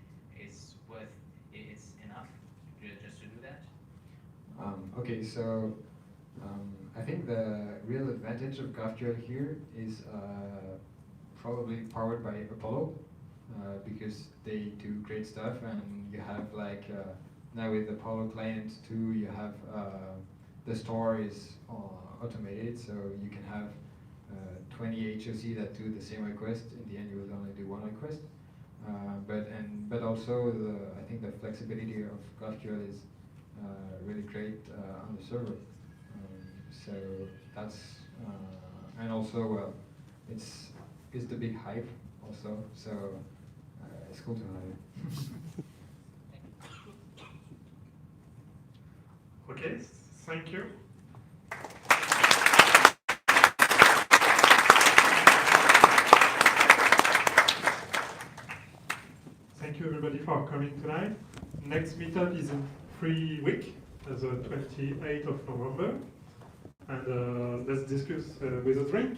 worth it's enough just to do that? Okay, so I think the real advantage of GraphQL here is probably powered by Apollo, because they do great stuff, and you have like now with Apollo client too, you have the store is automated, so you can have 20 HOC that do the same request. In the end, you will only do one request. But also I think the flexibility of GraphQL is really great on the server. So that's and also well, it's the big hype also. So it's cool to have it. Okay, thank you. Thank you everybody for coming tonight. Next meetup is in 3 weeks, the 28th of November. And let's discuss with a drink.